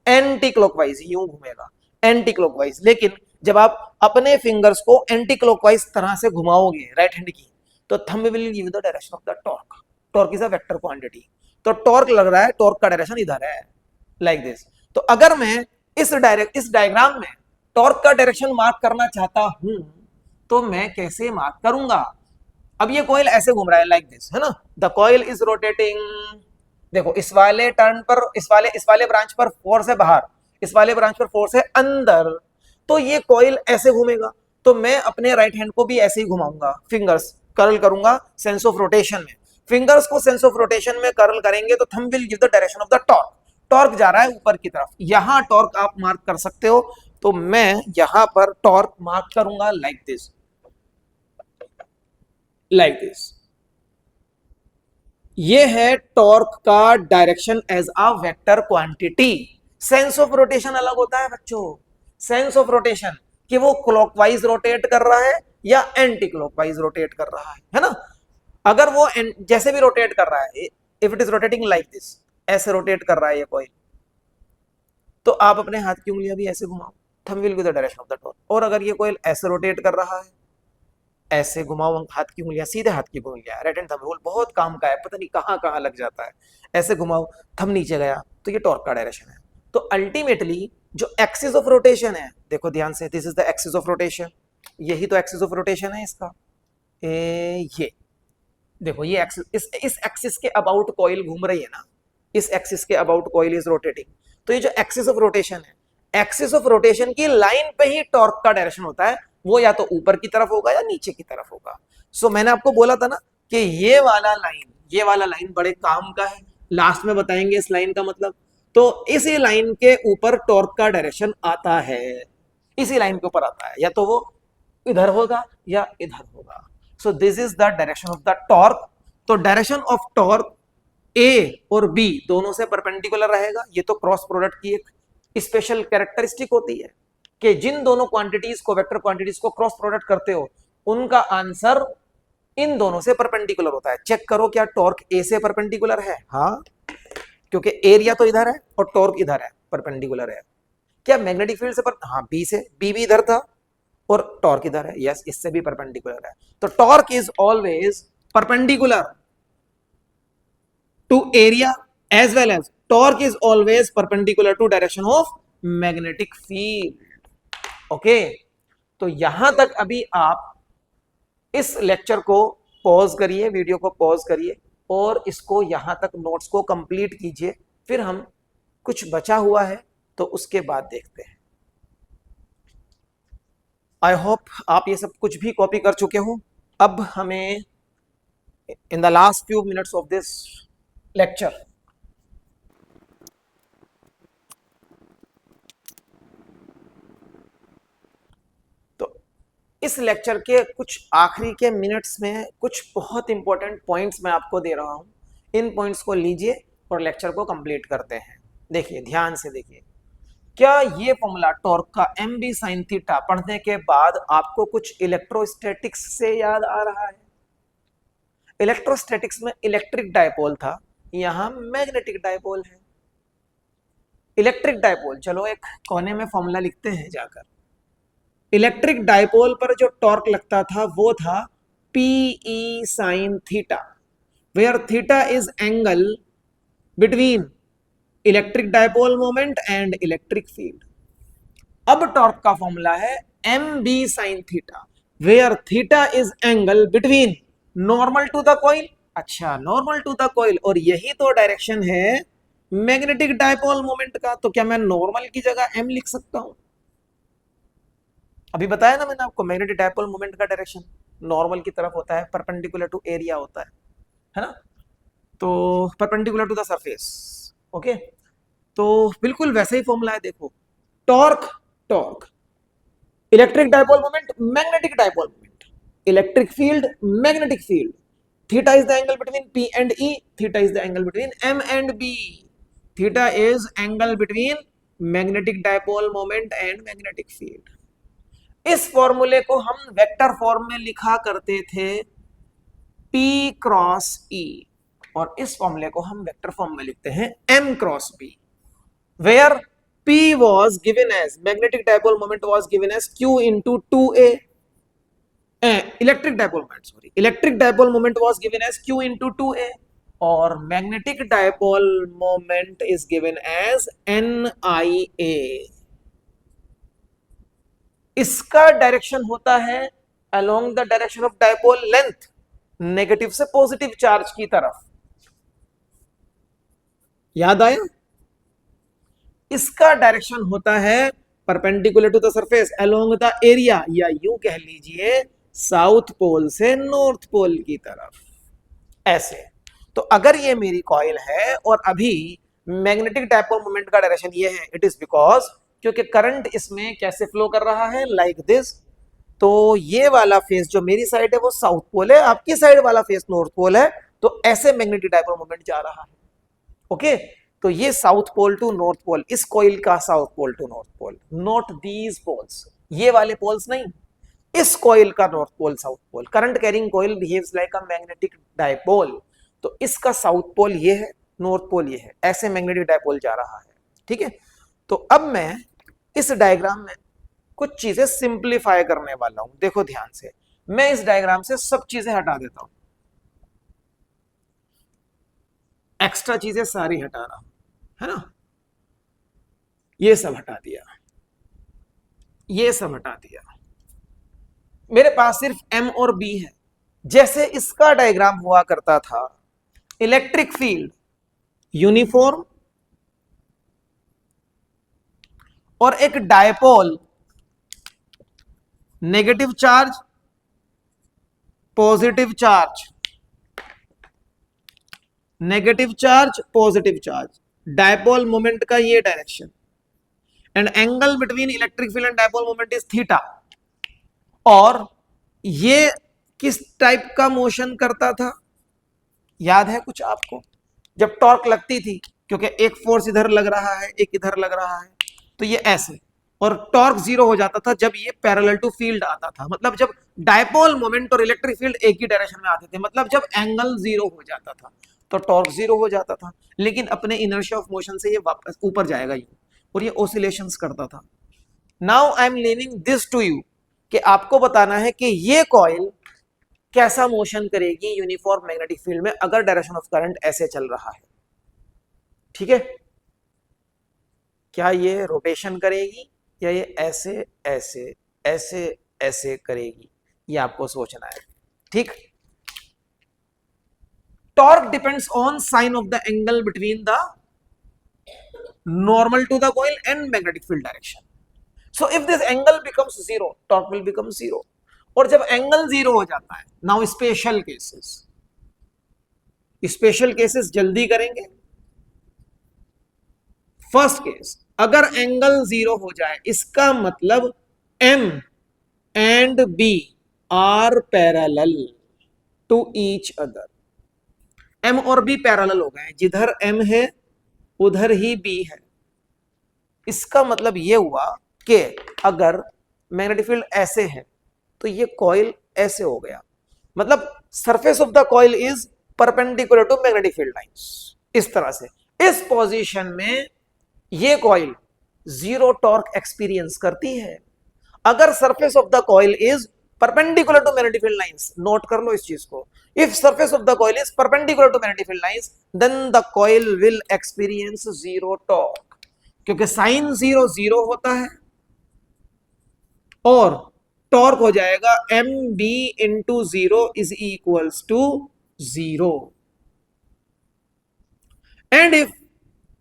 A: एंटी क्लॉकवाइज, यूं घूमेगा एंटी क्लॉकवाइज। लेकिन जब आप अपने फिंगर्स को एंटी क्लॉकवाइज तरह से घुमाओगे राइट हैंड की, तो thumb will give the direction of the torque. Torque is a vector quantity, तो टॉर्क लग रहा है, टॉर्क का डायरेक्शन इधर है, लाइक दिस। तो अगर मैं इस डायग्राम में टॉर्क का डायरेक्शन मार्क करना चाहता हूं, तो मैं कैसे मार्क करूंगा? अब ये कॉइल ऐसे घूम रहा है लाइक दिस, है ना, द कॉइल इज रोटेटिंग। देखो इस वाले टर्न पर, इस वाले ब्रांच पर फोर्स है बाहर, इस वाले ब्रांच पर फोर्स है अंदर, तो ये कॉइल ऐसे घूमेगा। तो मैं अपने राइट हैंड को भी ऐसे ही घुमाऊंगा, फिंगर्स कर्ल करूंगा सेंस ऑफ रोटेशन में। फिंगर्स को सेंस ऑफ रोटेशन में कर्ल करेंगे तो thumb will give the direction of the torque. Torque जा रहा है ऊपर की तरफ, यहां टॉर्क आप मार्क कर सकते हो, तो मैं यहां पर टॉर्क मार्क करूंगा लाइक दिस, लाइक दिस। ये है टॉर्क का direction as a vector quantity. Sense of rotation अलग होता है बच्चों, सेंस ऑफ रोटेशन कि वो क्लॉकवाइज रोटेट कर रहा है या एंटी क्लॉकवाइज रोटेट कर रहा है ना। अगर वो जैसे भी रोटेट कर रहा है, if it is rotating like this, ऐसे रोटेट कर रहा है ये कॉइल, तो आप अपने हाथ की उंगलियां भी ऐसे घुमाओ, thumb will give the direction of the torque. और अगर ये कॉइल ऐसे रोटेट कर रहा है, ऐसे घुमाओ हाथ की उंगलियां, सीधे हाथ की उंगलियां, राइट हैंड थंब रूल बहुत काम का है, पता नहीं कहां कहां लग जाता है। ऐसे घुमाओ, थंब नीचे गया, तो ये टॉर्क का डायरेक्शन है। तो अल्टीमेटली जो एक्सिस ऑफ रोटेशन है, देखो ध्यान से, this is the axis of rotation, यही तो एक्सिस ऑफ रोटेशन है इसका। ये देखो, ये एक्सिस, इस एक्सिस के अबाउट कॉइल घूम रही है ना, इस एक्सिस के अबाउट कॉइल इज रोटेटिंग। तो ये जो एक्सिस ऑफ रोटेशन है, एक्सिस ऑफ रोटेशन की लाइन पे ही टॉर्क का डायरेक्शन होता है, वो या तो ऊपर की तरफ होगा या नीचे की तरफ होगा। सो मैंने आपको बोला था ना कि ये वाला लाइन बड़े काम का है, लास्ट में बताएंगे इस लाइन का मतलब। तो इसी लाइन के ऊपर टॉर्क का डायरेक्शन आता है, इसी लाइन के ऊपर आता है, या तो वो इधर होगा या इधर होगा। सो this is the direction of the torque. तो डायरेक्शन ऑफ टॉर्क ए और बी दोनों से परपेंडिकुलर रहेगा। ये तो क्रॉस प्रोडक्ट की एक स्पेशल कैरेक्टरिस्टिक होती है कि जिन दोनों क्वांटिटीज को, वेक्टर क्वांटिटीज को क्रॉस प्रोडक्ट करते हो, उनका आंसर इन दोनों से परपेंडिकुलर होता है। चेक करो क्या टॉर्क ए से परपेंडिकुलर है? हाँ, क्योंकि एरिया तो इधर है और टॉर्क इधर है, परपेंडिकुलर है। क्या मैग्नेटिक फील्ड से हाँ, बी से, बी भी इधर था और टॉर्क इधर है, यस, इससे भी परपेंडिकुलर है। तो torque is always perpendicular to area as well as torque is always perpendicular to direction of magnetic field. Okay, तो यहां तक अभी आप इस लेक्चर को पॉज करिए, वीडियो को पॉज करिए और इसको यहां तक नोट्स को कंप्लीट कीजिए, फिर हम कुछ बचा हुआ है तो उसके बाद देखते हैं। आई होप आप ये सब कुछ भी कॉपी कर चुके हो। अब हमें in the last few minutes of this lecture इस लेक्चर के कुछ आखिरी के मिनट्स में कुछ बहुत इंपॉर्टेंट पॉइंट्स मैं आपको दे रहा हूं। इन पॉइंट्स को लीजिए और लेक्चर को कंप्लीट करते हैं। देखिए, ध्यान से देखिए, क्या ये फॉर्मूला टॉर्क का एम बी साइन थीटा पढ़ने के बाद आपको कुछ इलेक्ट्रोस्टैटिक्स से याद आ रहा है? इलेक्ट्रोस्टैटिक्स में इलेक्ट्रिक डायपोल था, यहां मैग्नेटिक डायपोल है। इलेक्ट्रिक डायपोल, चलो एक कोने में फॉर्मूला लिखते हैं जाकर। इलेक्ट्रिक डायपोल पर जो टॉर्क लगता था वो था P E sine theta, where theta is angle between electric dipole moment and electric field. अब टॉर्क का फॉर्मूला है M B sine theta, where theta is angle between normal to the coil. अच्छा, नॉर्मल टू द कॉइल, और यही तो direction है magnetic dipole moment का। तो क्या मैं नॉर्मल की जगह एम लिख सकता हूं? अभी बताया ना मैंने आपको, मैग्नेटिक डायपोल मोमेंट का डायरेक्शन नॉर्मल की तरफ होता है, परपेंडिकुलर टू एरिया होता है ना, तो perpendicular to the surface. Okay, तो बिल्कुल वैसे ही फॉर्मूला है। देखो, torque, torque, electric dipole moment, magnetic dipole moment, electric field, magnetic field, theta is the angle between P and E, theta is the angle between M and B, theta is angle between magnetic dipole moment and magnetic field. इस फॉर्मूले को हम vector form में लिखा करते थे P cross E, और इस फॉर्मूले को हम वेक्टर फॉर्म में लिखते हैं M cross B, where P was given as magnetic dipole moment was given as Q into 2A, electric dipole moment was given as Q into 2A, और magnetic dipole moment is given as NIA। इसका direction होता है along the direction of dipole length, negative से positive charge की तरफ। याद आया? इसका डायरेक्शन होता है perpendicular to the surface along the area, या यूं कह लीजिए साउथ पोल से नॉर्थ पोल की तरफ, ऐसे। तो अगर ये मेरी कॉइल है और अभी मैग्नेटिक डायपोल मोमेंट का डायरेक्शन ये है, इट इज बिकॉज क्योंकि करंट इसमें कैसे फ्लो कर रहा है, लाइक दिस। तो ये वाला फेस जो मेरी साइड है वो साउथ पोल है, आपकी साइड वाला फेस नॉर्थ पोल है, तो ऐसे मैग्नेटिक डायपोल मोमेंट जा रहा है। ओके, तो ये south pole to north pole, इस कॉइल का south pole to north pole, not these poles, ये वाले पोल्स नहीं, इस कॉइल का north pole south pole. Current carrying coil behaves like a magnetic dipole, तो इसका साउथ पोल ये है, नॉर्थ पोल ये है, ऐसे मैग्नेटिक डायपोल जा रहा है। ठीक है, तो अब मैं इस डायग्राम में कुछ चीजें सिंप्लीफाई करने वाला हूं। देखो ध्यान से, मैं इस डायग्राम से सब चीजें हटा देता हूं, एक्स्ट्रा चीजें सारी हटा रहा हूं, है ना। ये सब हटा दिया, ये सब हटा दिया, मेरे पास सिर्फ M और B है। जैसे इसका डायग्राम हुआ करता था, इलेक्ट्रिक फील्ड यूनिफॉर्म और एक dipole, negative charge, positive charge, negative charge, positive charge, dipole moment का ये direction, and angle between electric field and dipole moment is theta. और ये किस टाइप का मोशन करता था, याद है कुछ आपको? जब टॉर्क लगती थी, क्योंकि एक फोर्स इधर लग रहा है एक इधर लग रहा है, तो ये ऐसे, और टॉर्क जीरो हो जाता था जब ये पैरेलल टू फील्ड आता था, मतलब जब डायपोल मोमेंट और इलेक्ट्रिक फील्ड एक ही डायरेक्शन में आते थे, मतलब जब एंगल जीरो हो जाता था तो टॉर्क जीरो हो जाता था। लेकिन अपने इनर्शिया ऑफ मोशन से ये वापस ऊपर जाएगा ये, और ये ऑसिलेशंस करता था। Now I am leaving this to you, कि आपको बताना है कि ये कॉइल कैसा मोशन करेगी यूनिफॉर्म मैग्नेटिक फील्ड में अगर डायरेक्शन ऑफ करंट ऐसे चल रहा है। ठीक है, क्या ये रोटेशन करेगी या ये ऐसे ऐसे ऐसे ऐसे करेगी, ये आपको सोचना है। ठीक, torque depends on sine of the angle between the normal to the coil and magnetic field direction. So if this angle becomes zero, torque will become zero. और जब एंगल जीरो हो जाता है, now special cases, special cases जल्दी करेंगे। First case, अगर angle zero हो जाए इसका मतलब M and B are parallel to each other. M और B पैरेलल हो गए, जिधर M है उधर ही B है। इसका मतलब यह हुआ कि अगर मैग्नेटिक फील्ड ऐसे है तो ये कॉइल ऐसे हो गया, मतलब surface of the coil is perpendicular to magnetic field lines, इस तरह से। इस पोजीशन में ये कॉइल जीरो टॉर्क एक्सपीरियंस करती है। अगर surface of the coil is perpendicular to magnetic field lines, note कर लो इस चीज को, if surface of the coil is perpendicular to magnetic field lines then the coil will experience zero torque, क्योंकि sine zero zero होता है और torque हो जाएगा M B into zero is equals to zero. And if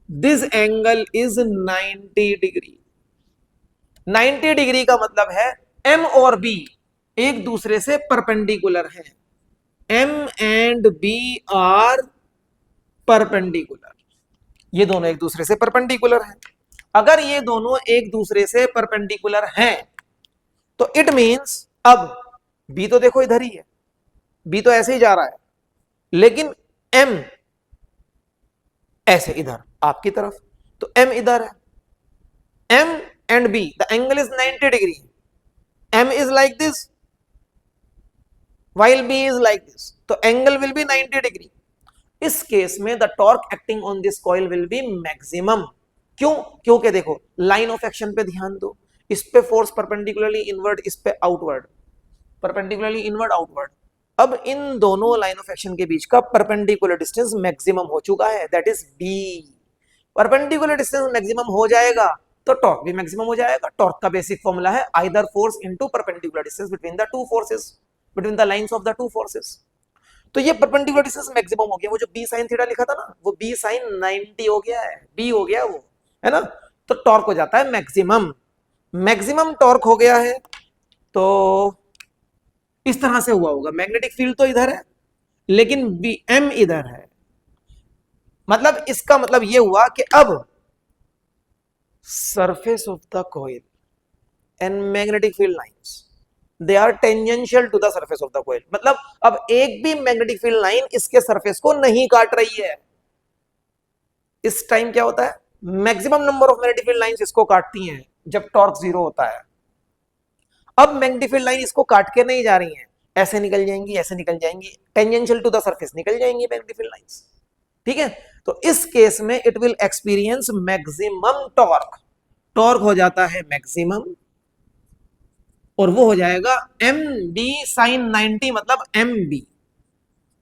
A: this angle is 90 degree, 90 degree का मतलब है M और B एक दूसरे से परपेंडिकुलर है। M and B are perpendicular, ये दोनों एक दूसरे से परपेंडिकुलर हैं। अगर ये दोनों एक दूसरे से परपेंडिकुलर हैं तो इट मींस, अब B तो देखो इधर ही है, B तो ऐसे ही जा रहा है, लेकिन M ऐसे इधर आपकी तरफ, तो M इधर है। M and B, the angle is 90 degree. M is like this, while B is like this. तो angle will be 90 degree. इस केस में the torque acting on this coil will be maximum. क्यों? क्योंकि देखो line of action पे ध्यान दो, इस पे फोर्स परपेंडिकुलरली इनवर्ड, इस पे आउटवर्ड, परपेंडिकुलरली इनवर्ड आउटवर्ड। अब इन दोनों लाइन ऑफ एक्शन के बीच का परपेंडिकुलर डिस्टेंस मैक्सिमम हो चुका है, that is B। Perpendicular distance maximum हो जाएगा तो टॉर्क भी मैक्सिमम हो जाएगा। टॉर्क का बेसिक फॉर्मूला है either force into perpendicular distance between the two forces, between the lines of the two forces. तो ये परपेंडिकुलर डिस्टेंस मैक्सिमम हो गया, वो जो B sin थीटा लिखा था ना, वो B sin 90 हो गया है, B हो गया वो, है ना। तो टॉर्क हो जाता है मैक्सिमम, मैक्सिमम टॉर्क हो गया है। तो इस तरह से हुआ होगा, मैग्नेटिक फील्ड तो इधर है लेकिन M इधर है, मतलब इसका मतलब ये हुआ कि अब surface of the coil and magnetic field lines they are tangential to the surface of the coil, मतलब अब एक भी मैग्नेटिक फील्ड लाइन इसके सरफेस को नहीं काट रही है। इस टाइम क्या होता है, maximum number of magnetic field lines इसको काटती हैं जब टॉर्क जीरो होता है। अब मैग्नेटिक फील्ड लाइन इसको काट के नहीं जा रही हैं, ऐसे निकल जाएंगी, ऐसे निकल जाएंगी, टेंजेंशियल टू द सरफेस निकल जाएंगी मैग्नेटिक फील्ड लाइंस। ठीक है, तो इस केस में it will experience maximum torque, torque हो जाता है मैक्सिमम, और वो हो जाएगा एम बी साइन 90, मतलब एम बी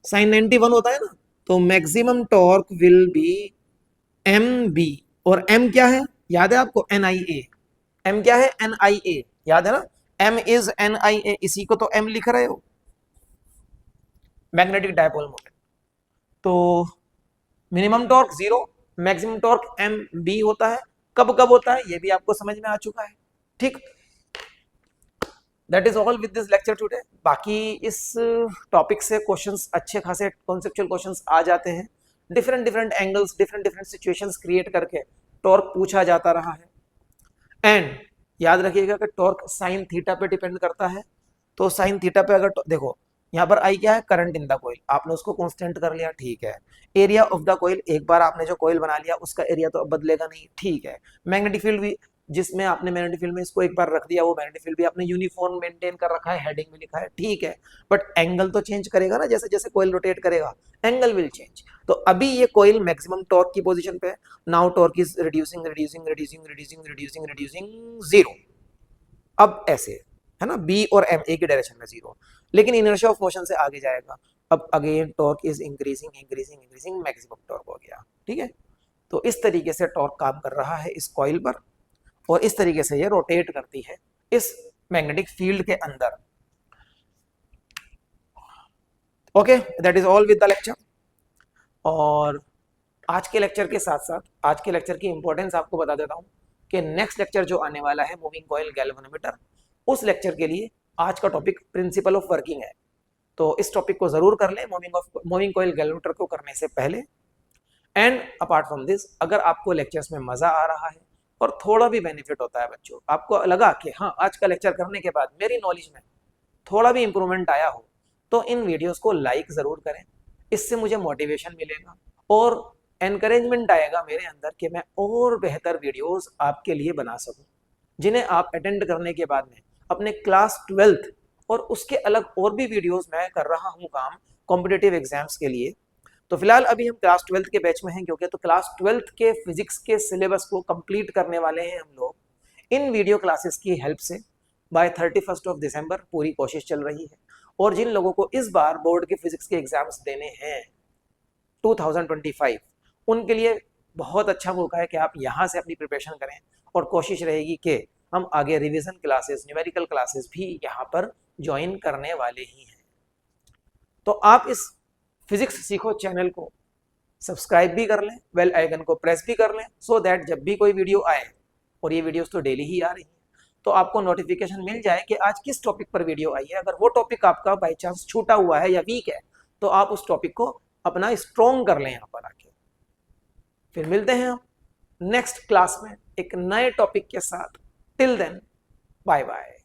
A: साइन 91 होता है ना, तो maximum torque will be M B. और एम क्या है, याद है आपको, एन आई ए। एम क्या है, एन आई ए, याद है ना, M is N I A, इसी को तो एम लिख रहे हो, मैग्नेटिक डायपोल मोमेंट। तो minimum torque zero, maximum torque M B होता है। कब कब होता है ये भी आपको समझ में आ चुका है। ठीक, that is all with this lecture today. बाकी इस टॉपिक से क्वेश्चंस अच्छे खासे कॉन्सेप्चुअल क्वेश्चंस आ जाते हैं, different different angles, different different situations create करके टॉर्क पूछा जाता रहा है। एंड याद रखिएगा कि टॉर्क साइन थीटा पे डिपेंड करता है, तो साइन थीटा पे अगर देखो यहाँ पर आई क्या है, करंट इन द कोयल, आपने उसको कांस्टेंट कर लिया, ठीक है। एरिया ऑफ द कोयल, एक बार आपने जो कोयल बना लिया उसका एरिया तो अब बदलेगा नहीं, ठीक है। मैग्नेटिक फील्ड भी, जिसमें आपने मैग्नेटिक फील्ड में इसको एक बार रख दिया, वो मैग्नेटिक फील्ड भी आपने यूनिफॉर्म मेंटेन कर रखा है, हेडिंग में लिखा है, ठीक है। बट एंगल तो चेंज करेगा ना, जैसे जैसे कोयल रोटेट करेगा एंगल विल चेंज। तो अभी ये कोयल मैक्सिमम टॉर्क की पोजीशन पे है, now torque is reducing reducing reducing reducing reducing reducing zero. अब ऐसे है ना, बी और एम एक ही डायरेक्शन में जीरो, लेकिन इनर्शिया ऑफ मोशन से आगे जाएगा। अब again torque is increasing increasing increasing, maximum torque हो गया, ठीक है। तो इस तरीके से टॉर्क काम कर रहा है इस कॉइल पर, और इस तरीके से ये रोटेट करती है इस मैग्नेटिक फील्ड के अंदर। Okay, that is all with the lecture. और आज के लेक्चर के साथ साथ आज के लेक्चर की इंपॉर्टेंस आपको बता देता हूं कि नेक्स्ट लेक्चर जो आने वाला है मूविंग कॉइल गैल्वेनोमीटर, उस लेक्चर के लिए आज का टॉपिक प्रिंसिपल ऑफ वर्किंग है। तो इस टॉपिक को जरूर कर लें मूविंग कॉइल गैल्वेनोमीटर को करने से पहले। एंड अपार्ट फ्रॉम दिस, अगर आपको लेक्चर्स में मजा आ रहा है और थोड़ा भी बेनिफिट होता है बच्चों, आपको लगा कि हाँ आज का लेक्चर करने के बाद मेरी नॉलेज में थोड़ा भी इंप्रूवमेंट आया हो, तो इन वीडियोस को लाइक जरूर करें, इससे मुझे मोटिवेशन मिलेगा और एनकरेजमेंट आएगा मेरे अंदर कि मैं और बेहतर वीडियोस आपके लिए बना सकूं, जिन्हें आप अटेंड करने के बाद में अपने क्लास 12th और उसके अलग और भी वीडियोस मैं कर रहा हूं काम कॉम्पिटिटिव एग्जाम्स के लिए। तो फिलहाल अभी हम क्लास 12th के बैच में हैं, क्योंकि तो क्लास 12th के फिजिक्स के सिलेबस को कंप्लीट करने वाले हैं हम लोग इन वीडियो क्लासेस की हेल्प से। बाय 31 ऑफ दिसंबर पूरी कोशिश चल रही है। और जिन लोगों को इस बार बोर्ड के फिजिक्स के एग्जाम्स देने हैं 2025, उनके लिए बहुत अच्छा मौका है कि आप यहाँ से अपनी प्रिपरेशन करें, और कोशिश रहेगी कि हम आगे रिवीजन क्लासेस, न्यूमेरिकल क्लासेस भी यहाँ पर ज्वाइन करने वाले ही हैं। तो आप इस फिजिक्स सीखो चैनल को सब्सक्राइब भी कर लें, बेल आइकन को प्रेस भी कर लें, सो दैट जब भी कोई वीडियो आए, और ये वीडियोस तो डेली ही आ रही हैं, तो आपको नोटिफिकेशन मिल जाए कि आज किस टॉपिक पर वीडियो आई है। अगर वो टॉपिक आपका बाई चांस छूटा हुआ है या वीक है, तो आप उस टॉपिक को अपना स्ट्रॉन्ग कर लें यहाँ पर आके। फिर मिलते हैं हम नेक्स्ट क्लास में एक नए टॉपिक के साथ। Till then, bye bye.